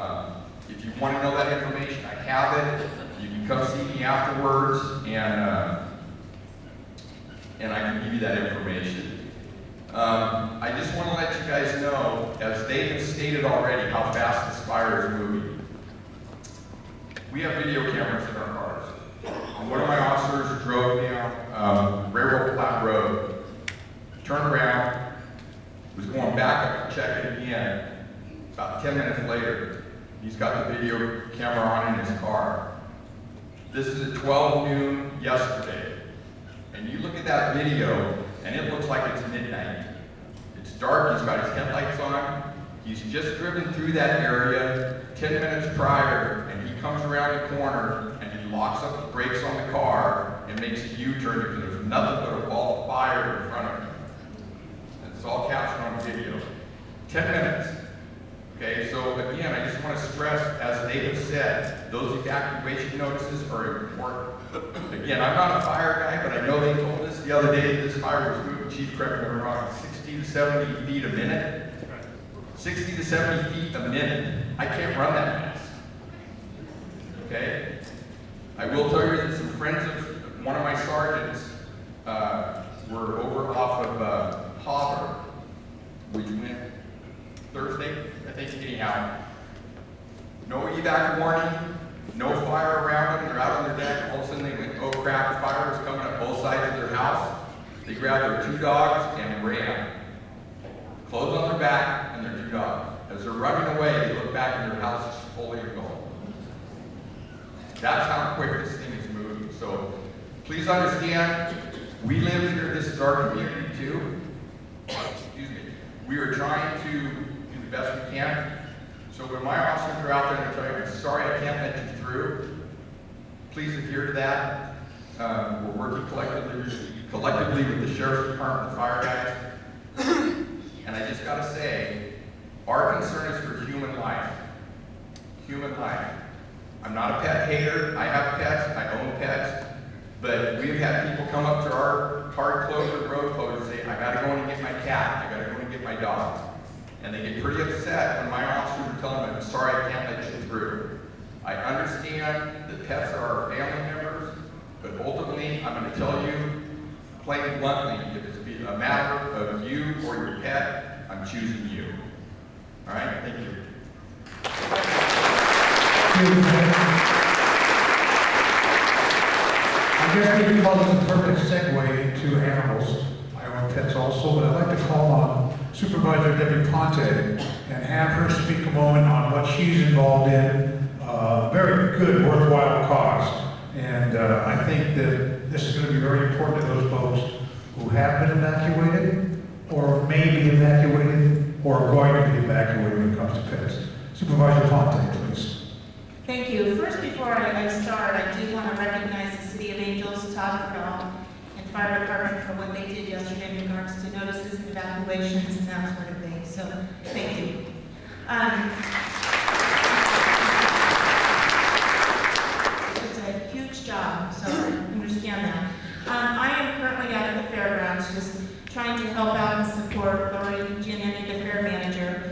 Speaker 7: If you want to know that information, I have it. You can come see me afterwards, and I can give you that information. I just want to let you guys know, as they have stated already, how fast this fire is moving. We have video cameras in our cars. And one of my officers drove down Railroad Plat Road, turned around, was going back up to check it again. About 10 minutes later, he's got the video camera on in his car. This is at 12 noon yesterday. And you look at that video, and it looks like it's midnight. It's dark, he's got his headlights on, He's just driven through that area 10 minutes prior, and he comes around the corner and he locks up the brakes on the car and makes a U-turn because there's nothing but a ball of fire in front of him. And it's all captured on video. 10 minutes. Okay, so again, I just want to stress, as David said, those evacuation notices are important. Again, I'm not a fire guy, but I know they told us the other day that this fire was moving, Chief, correct me if I'm wrong, 60 to 70 feet a minute. 60 to 70 feet a minute. I can't run that fast. Okay? I will tell you that some friends of one of my sergeants were over off of Hobber, which went Thursday, I think, anyhow. No evac warning, no fire around them. They're out on their deck. All of a sudden they went, oh crap, the fire was coming up both sides of their house. They grabbed their 2 dogs and ran. Clothes on their back and their 2 dogs. As they're running away, they look back and their house is fully gone. That's how quick this thing is moving. So please understand, we live here. This is our community too. Excuse me. We are trying to do the best we can. So when my officers are out there and they're telling you, sorry, I can't let you through, please adhere to that. We're working collectively with the Sheriff's Department, the fire guys. And I just got to say, our concern is for human life. Human life. I'm not a pet hater. I have pets. I own pets. But we've had people come up to our hard closure, road closure, and say, I got to go in and get my cat. I got to go in and get my dog. And they get pretty upset when my officers are telling them, I'm sorry, I can't let you through. I understand that pets are our family members, but ultimately, I'm going to tell you, plain bluntly, if it's a matter of you or your pet, I'm choosing you. All right? Thank you.
Speaker 1: I guess we can call this a perfect segue into animals. I own pets also, but I'd like to call on Supervisor Debbie Ponte and have her speak a moment on what she's involved in. Very good, worthwhile cause. And I think that this is going to be very important to those folks who have been evacuated, or may be evacuated, or are going to be evacuated when it comes to pets. Supervisor Ponte, please.
Speaker 8: Thank you. First, before I start, I do want to recognize the City of Angels, Todd Corral, and Fire Department for what they did yesterday in regards to notices and evacuations and that sort of thing. So, thank you. It's a huge job, so I understand that. I am currently out at the fairgrounds, just trying to help out and support Lori Giannetti, the fair manager.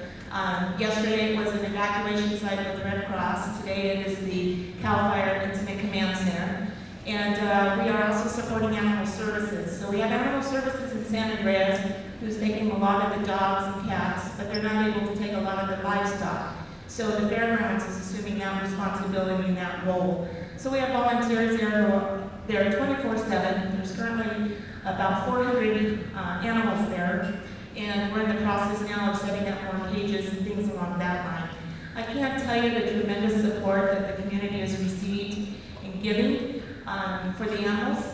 Speaker 8: Yesterday was an evacuation site with the Red Cross. Today it is the CAL FIRE Incident Command Center. And we are also supporting animal services. So we have animal services in San Andreas who's taking a lot of the dogs and cats, but they're not able to take a lot of the livestock. So the fairgrounds is assuming that responsibility in that role. So we have volunteers there 24/7. There's currently about 400 animals there. And we're in the process now of setting up more cages and things along that line. I can't tell you the tremendous support that the community has received in giving for the animals,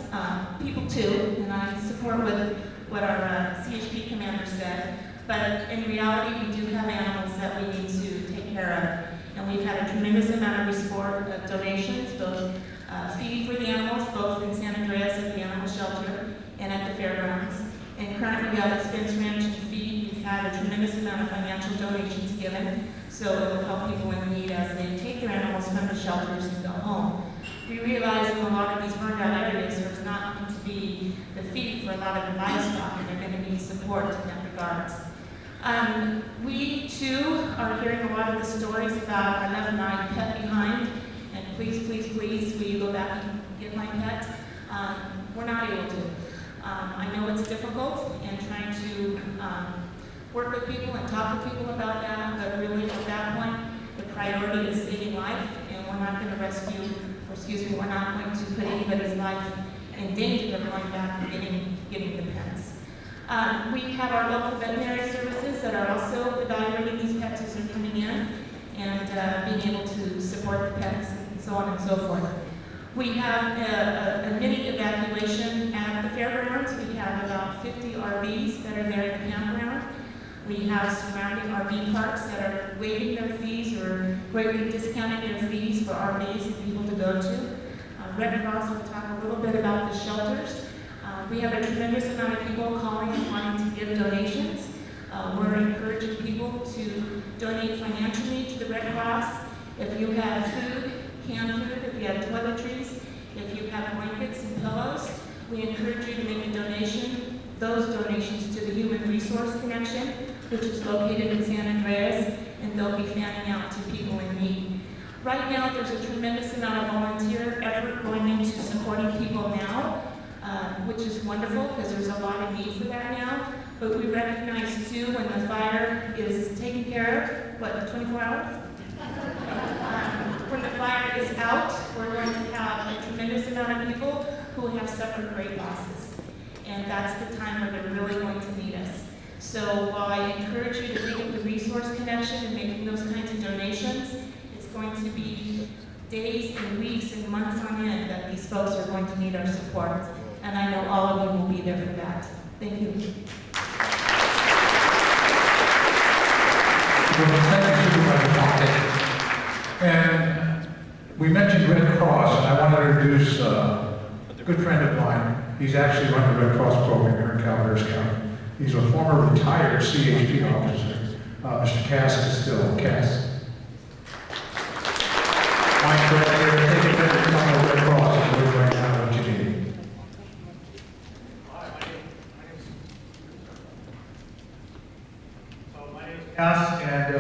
Speaker 8: people too, and I support what our CHP commander said, but in reality we do have animals that we need to take care of. And we've had a tremendous amount of support of donations, both feeding for the animals, both in San Andreas at the animal shelter and at the fairgrounds. And currently we have expense ranch and feed. We've had a tremendous amount of financial donations given, so it will help people in need as they take their animals from the shelters and go home. We realize in a lot of these burned out areas there's not going to be the feed for a lot of the livestock, and they're going to need support in that regards. We too are hearing a lot of the stories about I left my pet behind, and please, please, please, will you go back and get my pet? We're not able to. I know it's difficult and trying to work with people and talk to people about that, but really at that point, the priority is saving life, and we're not going to rescue, or excuse me, we're not going to put anybody's life in danger of going back and getting the pets. We have our local veterinary services that are also evaluating these pets as they're coming in and being able to support the pets and so on and so forth. We have a mini evacuation at the fairgrounds. We have about 50 RVs that are there at the campground. We have surrounding RV parks that are waiving their fees or greatly discounting their fees for RVs and people to go to. Red Cross will talk a little bit about the shelters. We have a tremendous amount of people calling and wanting to give donations. We're encouraging people to donate financially to the Red Cross. If you have food, canned food, if you have toiletries, if you have blankets and pillows, we encourage you to make a donation, those donations to the Human Resource Connection, which is located in San Andreas, and they'll be fanning out to people in need. Right now, there's a tremendous amount of volunteer effort going into supporting people now, which is wonderful because there's a lot of need for that now. But we recognize too when the fire is taken care of, what, 24 hours? When the fire is out, we're going to have a tremendous amount of people who have suffered great losses. And that's the time where they're really going to need us. So while I encourage you to think of the Resource Connection and making those kinds of donations, it's going to be days and weeks and months on end that these folks are going to need our support. And I know all of you will be there for that. Thank you.
Speaker 1: And we mentioned Red Cross, and I want to introduce a good friend of mine. He's actually run the Red Cross program here in Calaveras County. He's a former retired CHP officer, Mr. Cass Castillo. Cass. Mike's right here. Take a minute to come to Red Cross and live right now what you need.
Speaker 2: My name is Cass, and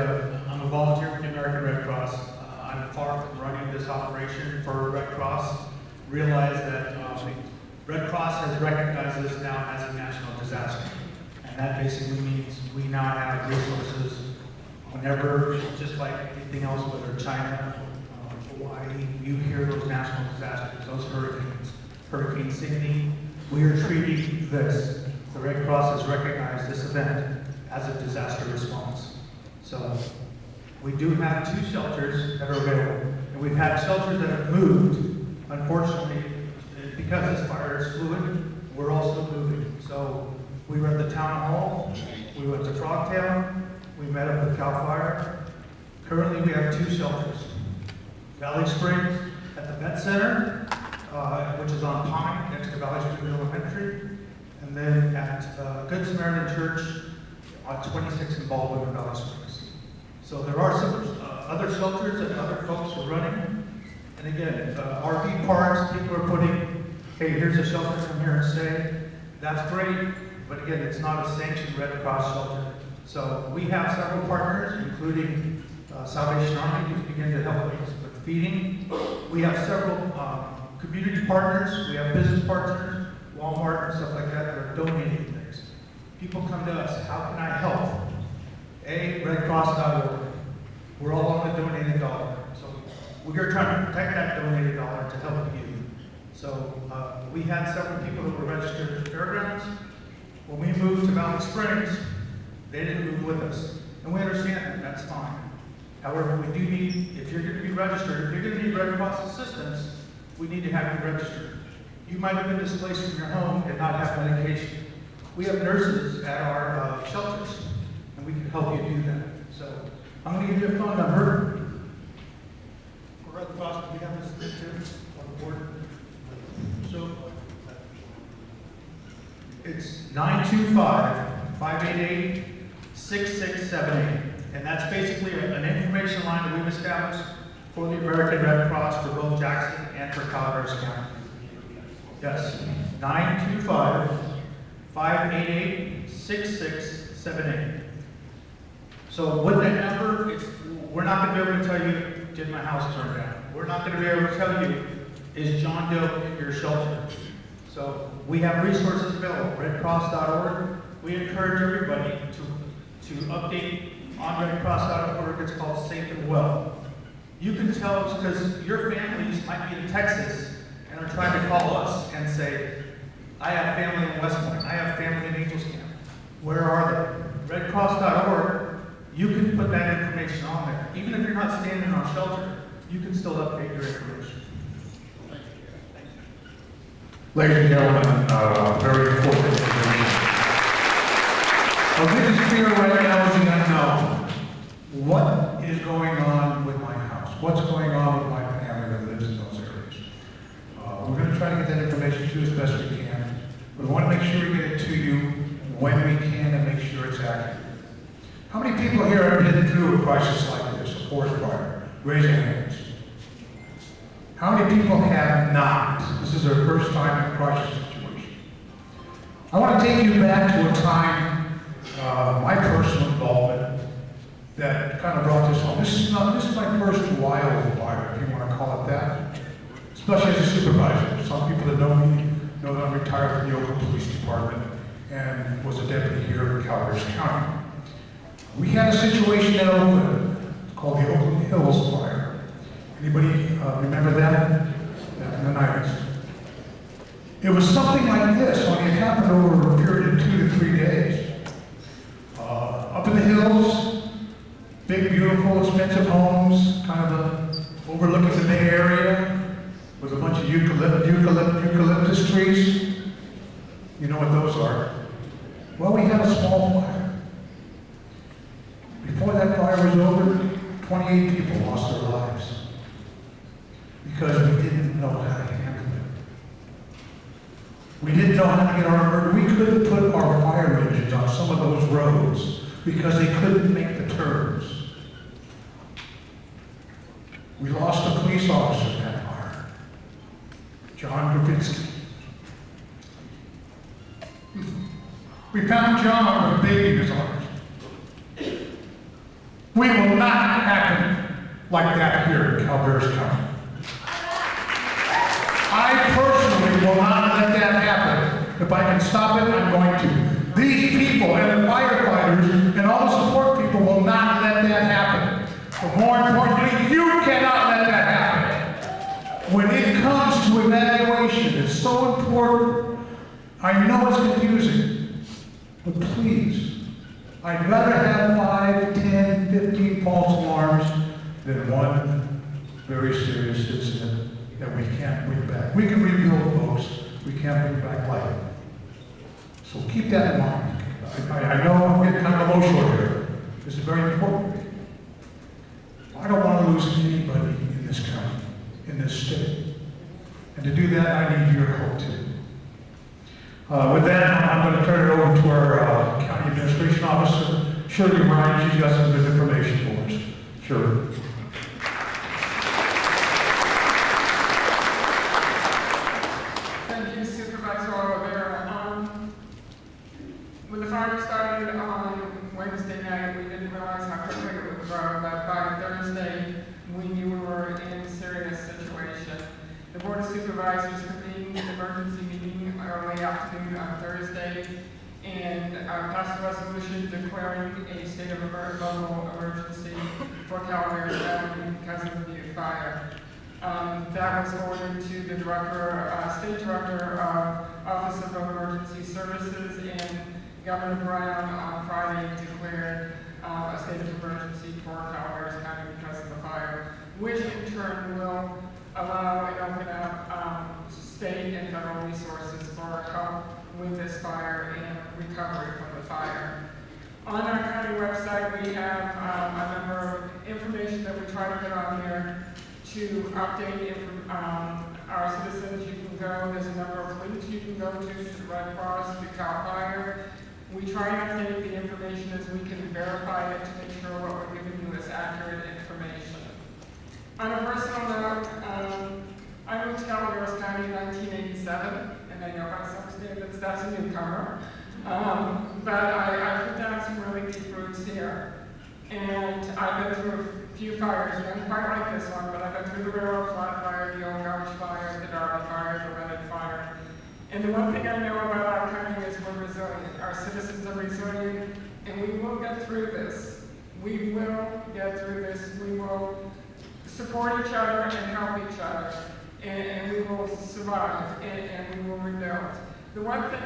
Speaker 2: I'm a volunteer with the American Red Cross. I'm far from running this operation for Red Cross. Realize that Red Cross has recognized this now as a national disaster. And that basically means we now have resources whenever, just like anything else, whether China, Hawaii, you hear those national disasters, those hurricanes, Hurricane Sandy, we are treating this. The Red Cross has recognized this event as a disaster response. So we do have 2 shelters that are available, and we've had shelters that have moved. Unfortunately, because this fire is fluid, we're also moving. So we were at the town hall, we went to Frogtown, we met up with CAL FIRE. Currently, we have 2 shelters. Valley Springs at the Vet Center, which is on Pine, next to Valley Springs Elementary, and then at Good Samaritan Church on 26 in Baldwin and Valley Springs. So there are some other shelters that other folks are running. And again, RV parks, people are putting, hey, here's a shelter, come here and stay. That's great, but again, it's not a sanctioned Red Cross shelter. So we have several partners, including Salvation Army, who's beginning to help us with feeding. We have several community partners, we have business partners, Walmart and stuff like that are donating things. People come to us, how can I help? redcross.org. We're all on the donated dollar. So we're trying to protect that donated dollar to help you. So we had several people that were registered at the fairgrounds. When we moved to Valley Springs, they didn't move with us. And we understand that, that's fine. However, we do need, if you're going to be registered, if you're going to need Red Cross assistance, we need to have you registered. You might have been displaced from your home and not have medication. We have nurses at our shelters, and we can help you do that. So I'm going to give you a phone number. For Red Cross, do we have this list here on the board? So it's 925-588-6678. And that's basically an information line that we've established for the American Red Cross for both Jackson and for Calaveras County. Yes, 925-588-6678. So with that number, we're not going to be able to tell you, did my house burn down? We're not going to be able to tell you, is John Doe in your shelter? So we have resources available, redcross.org. We encourage everybody to update on redcross.org. It's called Safe and Well. You can tell us, because your families might be in Texas and are trying to call us and say, I have family in West Point, I have family in Angels Camp. Where are they? Redcross.org, you can put that information on there. Even if you're not staying in our shelter, you can still update your information.
Speaker 1: Ladies and gentlemen, very important information. Our biggest fear right now is the unknown. What is going on with my house? What's going on with my family that lives in those areas? We're going to try to get that information to you as best we can. We want to make sure we get it to you when we can and make sure it's accurate. How many people here have been through a crisis like this, a forest fire? Raise your hands. How many people have not? This is their first time in a crisis situation. I want to take you back to a time, my personal involvement, that kind of brought this home. This is my first wildfire, if you want to call it that. Especially as a supervisor. Some people that know me know that I'm retired from the Oakland Police Department and was a deputy here in Calaveras County. We had a situation in Oakland called the Oakland Hills Fire. Anybody remember that? Back in the 90s. It was something like this, only it happened over a period of 2 to 3 days. Up in the hills, big, beautiful, expensive homes, kind of overlooking the Bay Area, with a bunch of eucalyptus trees. You know what those are. Well, we had a small fire. Before that fire was over, 28 people lost their lives because we didn't know how to handle it. We didn't know how to get our, we couldn't put our fire engines on some of those roads because they couldn't make the turns. We lost a police officer in that fire, John Grabinski. We found John with a baby in his arms. We will not happen like that here in Calaveras County. I personally will not let that happen. If I can stop it, I'm going to. These people and the firefighters and all the support people will not let that happen. But more importantly, you cannot let that happen. When it comes to evaluation, it's so important. I know it's confusing, but please, I'd rather have 5, 10, 15 false alarms than one very serious incident that we can't bring back. We can rebuild, folks. We can't bring back life. So keep that in mind. I know I'm getting kind of emotional here. This is very important. I don't want to lose anybody in this county, in this state. And to do that, I need your help too. With that, I'm going to turn it over to our County Administration Officer, Shirley Ryan. She's got some good information for us. Shirley.
Speaker 9: Thank you, Supervisor Oliveira. When the fire started on Wednesday night, we didn't realize how quickly it would grow, but by Thursday, we knew we were in a serious situation. The Board of Supervisors convened an emergency meeting early afternoon on Thursday and passed a resolution declaring a state of global emergency for Calaveras County because of the Butte fire. That was forwarded to the State Director of Office of Emergency Services, and Governor Brown on Friday declared a state of emergency for Calaveras County because of the fire, which in turn will allow and open up state and federal resources for help with this fire and recovery from the fire. On our county website, we have a number of information that we try to put on there to update our citizens. You can go, there's a number of links you can go to the Red Cross, the CAL FIRE. We try and update the information as we can verify it to make sure what we're giving you is accurate information. On a personal note, I moved to Calaveras County in 1987, and I know by some standards that's a newcomer. But I put down some really deep roots here. And I've been through a few fires, not quite like this one, but I've been through the Railroad Flat Fire, the Old Gouge Fire, the Darby Fire, the Reddit Fire. And the one thing I know about our county is we're resilient. Our citizens are resilient, and we will get through this. We will get through this. We will support each other and help each other, and we will survive, and we will rebuild. The one thing,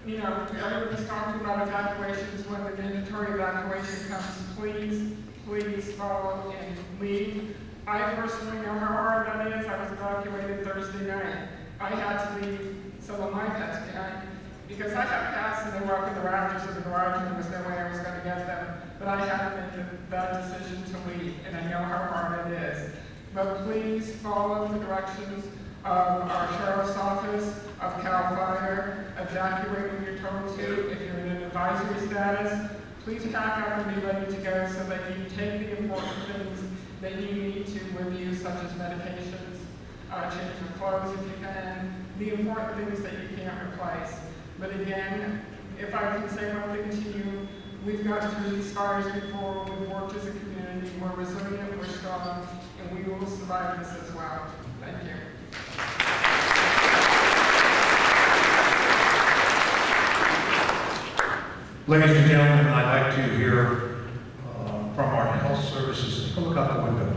Speaker 9: you know, everybody's talking about evacuations. When the mandatory evacuation comes, please follow and leave. I personally know how hard that is. I was evacuated Thursday night. I had to leave some of my pets behind, Because I have cats and they were up in the rafters of the garage and there was no way I was gonna get them. But I had to make that decision to leave, and I know how hard it is. But please follow the directions of our sheriff's office, of CAL FIRE, evacuate when you're told to. If you're in an advisory status, please pack up and be ready to go so that you take the important things that you need to with you, such as medications, change your clothes if you can, the important things that you can't replace. But again, if I can say one thing to you, we've gotten through these fires before, we've worked as a community, we're resilient, we're strong, and we will survive this as well. Thank you.
Speaker 1: Ladies and gentlemen, I'd like to hear from our health services. Take a look out the window.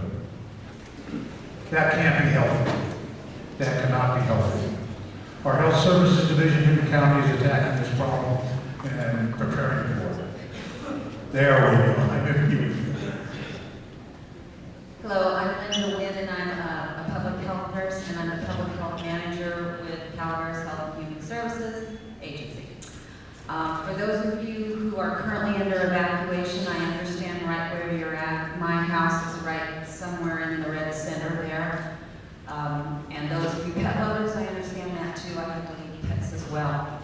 Speaker 1: That can't be healthy. That cannot be healthy. Our health services division in the county is attacking this problem and preparing for it. There we go. I knew you.
Speaker 10: Hello, I'm Linda Wynn, and I'm a public health nurse, and I'm the public health manager with CalVAR's Health and Human Services Agency. For those of you who are currently under evacuation, I understand right where you're at. My house is right somewhere in the red center there. And those of you pet lovers, I understand that too. I have to leave pets as well.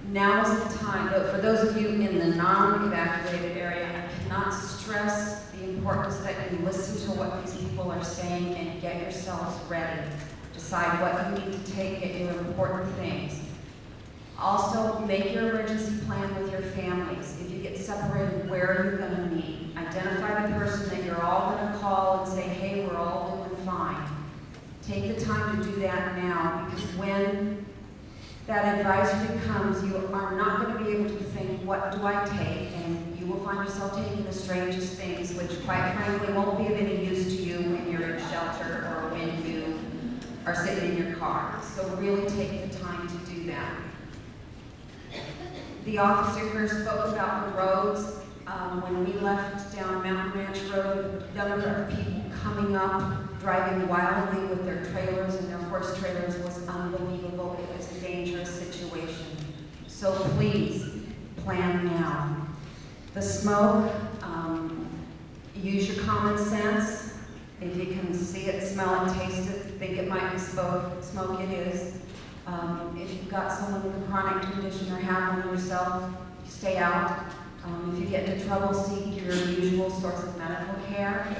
Speaker 10: Now is the time, but for those of you in the non-evacuated area, I cannot stress the importance that you listen to what these people are saying and get yourselves ready. Decide what you need to take, get your important things. Also, make your emergency plan with your families. If you get separated, where are you going to meet? Identify the person that you're all going to call and say, hey, we're all doing fine. Take the time to do that now, because when that advisory comes, you are not going to be able to think, what do I take? And you will find yourself taking the strangest things, which quite frankly won't be of any use to you when you're in shelter or when you are sitting in your car. So really take the time to do that. The officer here spoke about the roads. When we left down Mountain Ranch Road, the number of people coming up, driving wildly with their trailers and their horse trailers was unbelievable. It was a dangerous situation. So please, plan now. The smoke, use your common sense. If you can see it, smell it, taste it, think it might be smoke, it is. If you've got someone with a chronic condition or have one yourself, stay out. If you get into trouble, seek your usual source of medical care.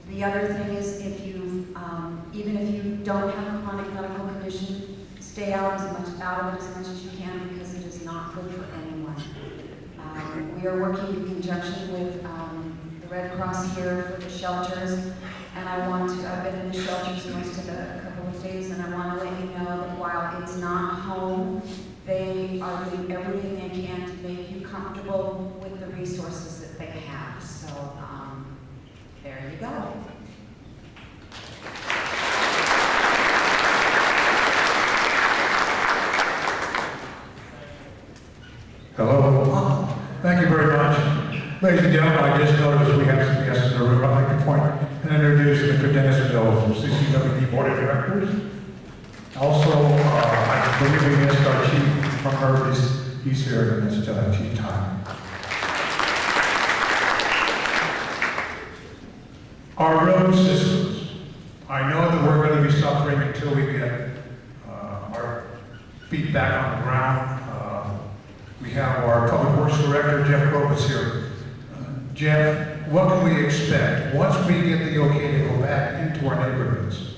Speaker 10: The other thing is, if you, even if you don't have a chronic medical condition, stay out of it as much as you can, because it is not good for anyone. We are working in conjunction with the Red Cross here for the shelters, and I've been in the shelters most of the couple of days, and I want to let you know that while it's not home, they are doing everything they can to make you comfortable with the resources that they have. So there you go.
Speaker 1: Hello. Thank you very much. Ladies and gentlemen, I just noticed we have some guests in the room. I'd like to point and introduce Mr. Dennis Bill from CCWD Board of Directors. Also, I believe we missed our chief from Herb. He's here in this chief time. Our road systems. I know that we're going to be suffering until we get our feet back on the ground. We have our Public Works Director, Jeff Robus, here. Jeff, what can we expect once we get the okay to go back into our neighborhoods?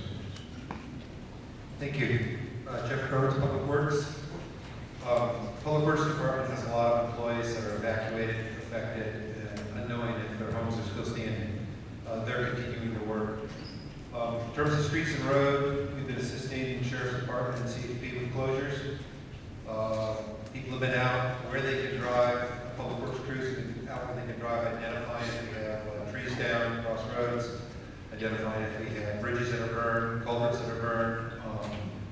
Speaker 11: Thank you. Jeff Crowds, Public Works. Public Works Department has a lot of employees that are evacuated, affected, and unknowing if their homes are still standing. They're continuing to work. In terms of streets and road, we've been assisting the Sheriff's Department and CHP with closures. People have been out where they can drive. Public Works crews have been out where they can drive, identifying if we have trees down across roads, identifying if we have bridges that are burned, culverts that are burned.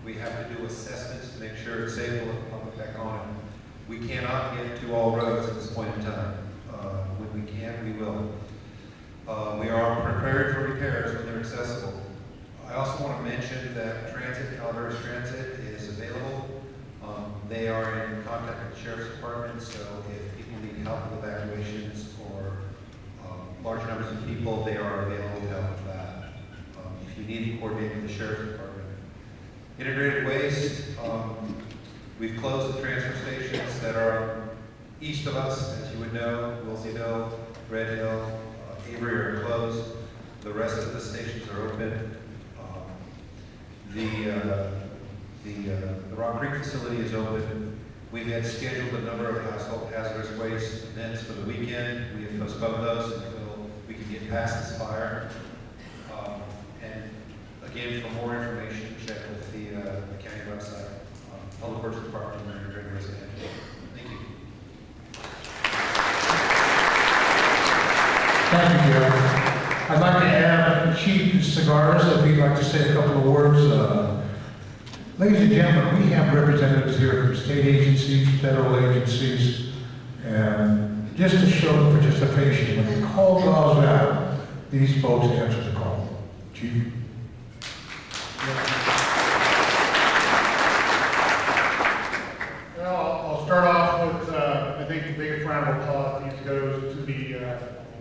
Speaker 11: We have to do assessments to make sure it's safe to let the public back on. We cannot get to all roads at this point in time. When we can, we will. We are prepared for repairs when they're accessible. I also want to mention that transit, CalVAR's transit, is available They are in contact with the Sheriff's Department, so if people need help with evacuations or large numbers of people, they are available to help with that. If you need to coordinate with the Sheriff's Department. Integrated waste, we've closed the transfer stations that are east of us, as you would know. Wilseyville, Red Hill, Avery are closed. The rest of the stations are open. The Rock Creek facility is open. We had scheduled a number of household hazardous waste events for the weekend. We have postponed those until we can get past this fire. And again, for more information, check with the county website, Public Works Department, and Integrated Waste Management. Thank you.
Speaker 1: Thank you, Gary. I'd like to add Chief Cigars, if he'd like to say a couple of words. Ladies and gentlemen, we have representatives here from state agencies, federal agencies, and just to show the participation, when the call goes out, these folks answer the call. Chief?
Speaker 12: Well, I'll start off with, I think the biggest round of applause goes to the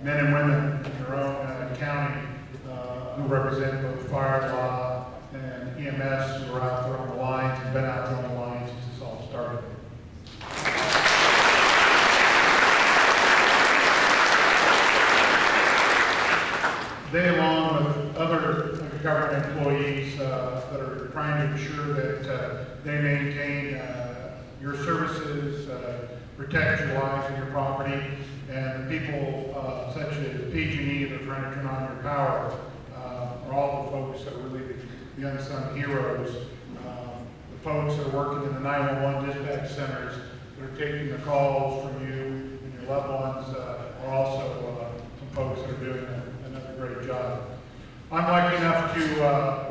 Speaker 12: men and women in your own county who represent both fire, law, and EMS who are out there on the lines and been out there on the lines since this all started. They, along with other government employees that are trying to ensure that they maintain your services, protect your lives and your property, and people such as PG&E that are trying to turn on your power are all the folks that are really the unsung heroes. The folks that are working in the 911 dispatch centers that are taking the calls from you and your loved ones are also some folks that are doing another great job. I'm lucky enough to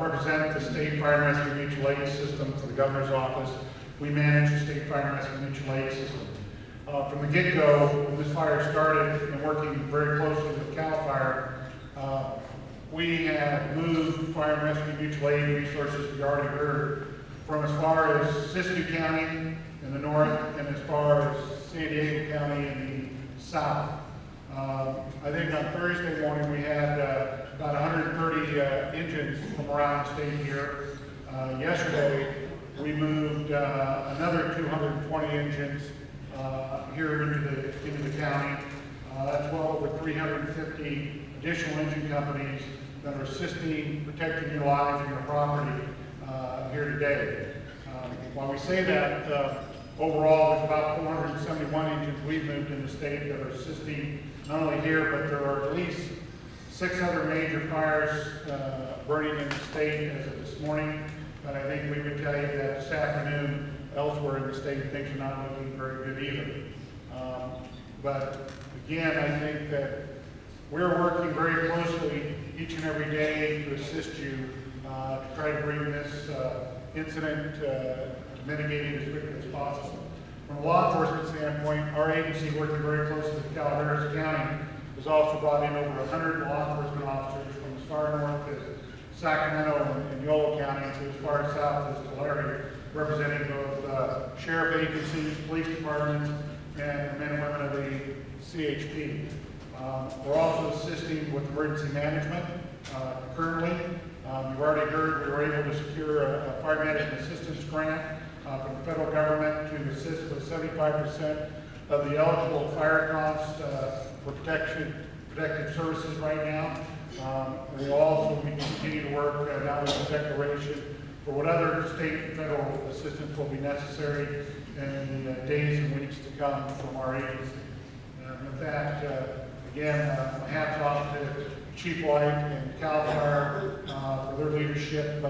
Speaker 12: represent the State Fire and Rescue Mutual Aid System for the Governor's Office. We manage the State Fire and Rescue Mutual Aid System. From the get-go, when this fire started, and working very closely with CAL FIRE, we have moved Fire and Rescue Mutual Aid resources, we already heard, from as far as Siskiyou County in the north and as far as San Diego County in the south. I think on Thursday morning we had about 130 engines from around the state here. Yesterday we moved another 220 engines here into the county. That's well over 350 additional engine companies that are assisting, protecting your lives and your property here today. While we say that, overall there's about 471 engines we've moved in the state that are assisting not only here, but there are at least 6 other major fires burning in the state as of this morning. But I think we would tell you that this afternoon, elsewhere in the state, things are not looking very good either. But again, I think that we're working very closely each and every day to assist you to try to bring this incident to mitigate it as quickly as possible. From a law enforcement standpoint, our agency, working very closely with Calaveras County, has also brought in over 100 law enforcement officers from as far north as Sacramento and Yolo County to as far south as Tulare, representing both sheriff agencies, police departments, and the men and women of the CHP. We're also assisting with emergency management currently. You've already heard we were able to secure a fire management assistance grant from the federal government to assist with 75% of the eligible fire costs for protective services right now. We also continue to work now with the declaration for what other state and federal assistance will be necessary in the days and weeks to come from our agency. With that, again, my hat's off to Chief White and CAL FIRE for their leadership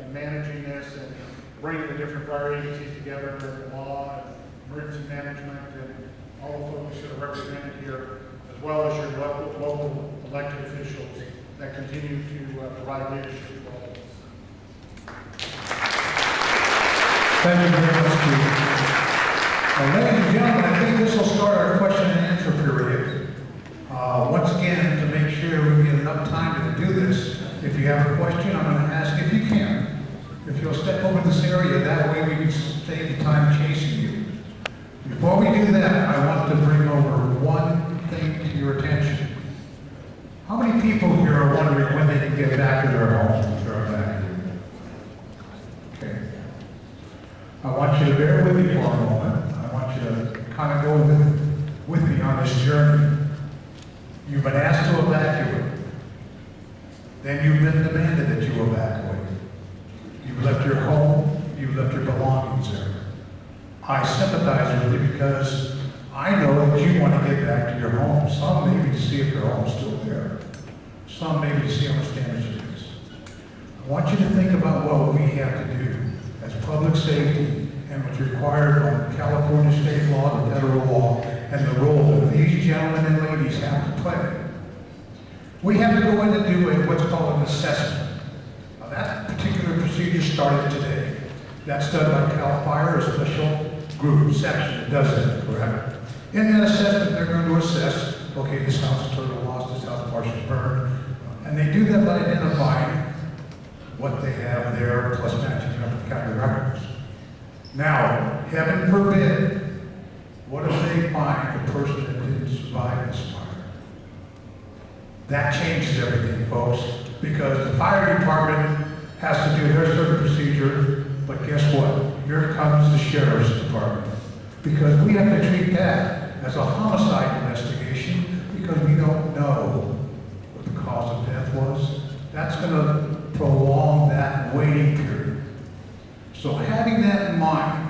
Speaker 12: in managing this and bringing the different fire agencies together, the law and emergency management and all the folks that are represented here, as well as your local elected officials that continue to provide leadership for all of us.
Speaker 1: Thank you very much, Chief. Ladies and gentlemen, I think this will start our question and answer period. Once again, to make sure we get enough time to do this, if you have a question, I'm going to ask if you can. If you'll step over this area, that way we can save the time chasing you. Before we do that, I want to bring over one thing to your attention. How many people here are wondering when they can get back to their homes if they're back here? Okay. I want you to bear with me for a moment. I want you to kind of go with me on this journey. You've been asked to evacuate. Then you've been demanded that you evacuate. You've left your home, you've left your belongings there. I sympathize with you because I know that you want to get back to your home. Some maybe to see if your home's still there. Some maybe to see how much damage it is. I want you to think about what we have to do as public safety and what's required by California state law and federal law and the role that these gentlemen and ladies have to play. We have to go in and do what's called an assessment. Now, that particular procedure started today. That's done by CAL FIRE, a special group section that does that, correct? In that assessment, they're going to assess, okay, this house is totally lost, this house is partially burned, and they do that by identifying what they have there, plus matching up with county records. Now, heaven forbid, what if they find the person that didn't survive this fire? That changes everything, folks, because the fire department has to do their certain procedure, but guess what? Here comes the sheriff's department. Because we have to treat that as a homicide investigation because we don't know what the cause of death was. That's going to prolong that waiting period. So having that in mind,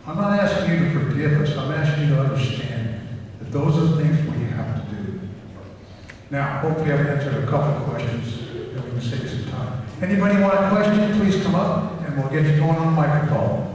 Speaker 1: I'm not asking you to forgive us, I'm asking you to understand that those are the things we have to do. Now, hopefully I've answered a couple of questions and we can save some time. Anybody want a question, please come up and we'll get you going on the microphone.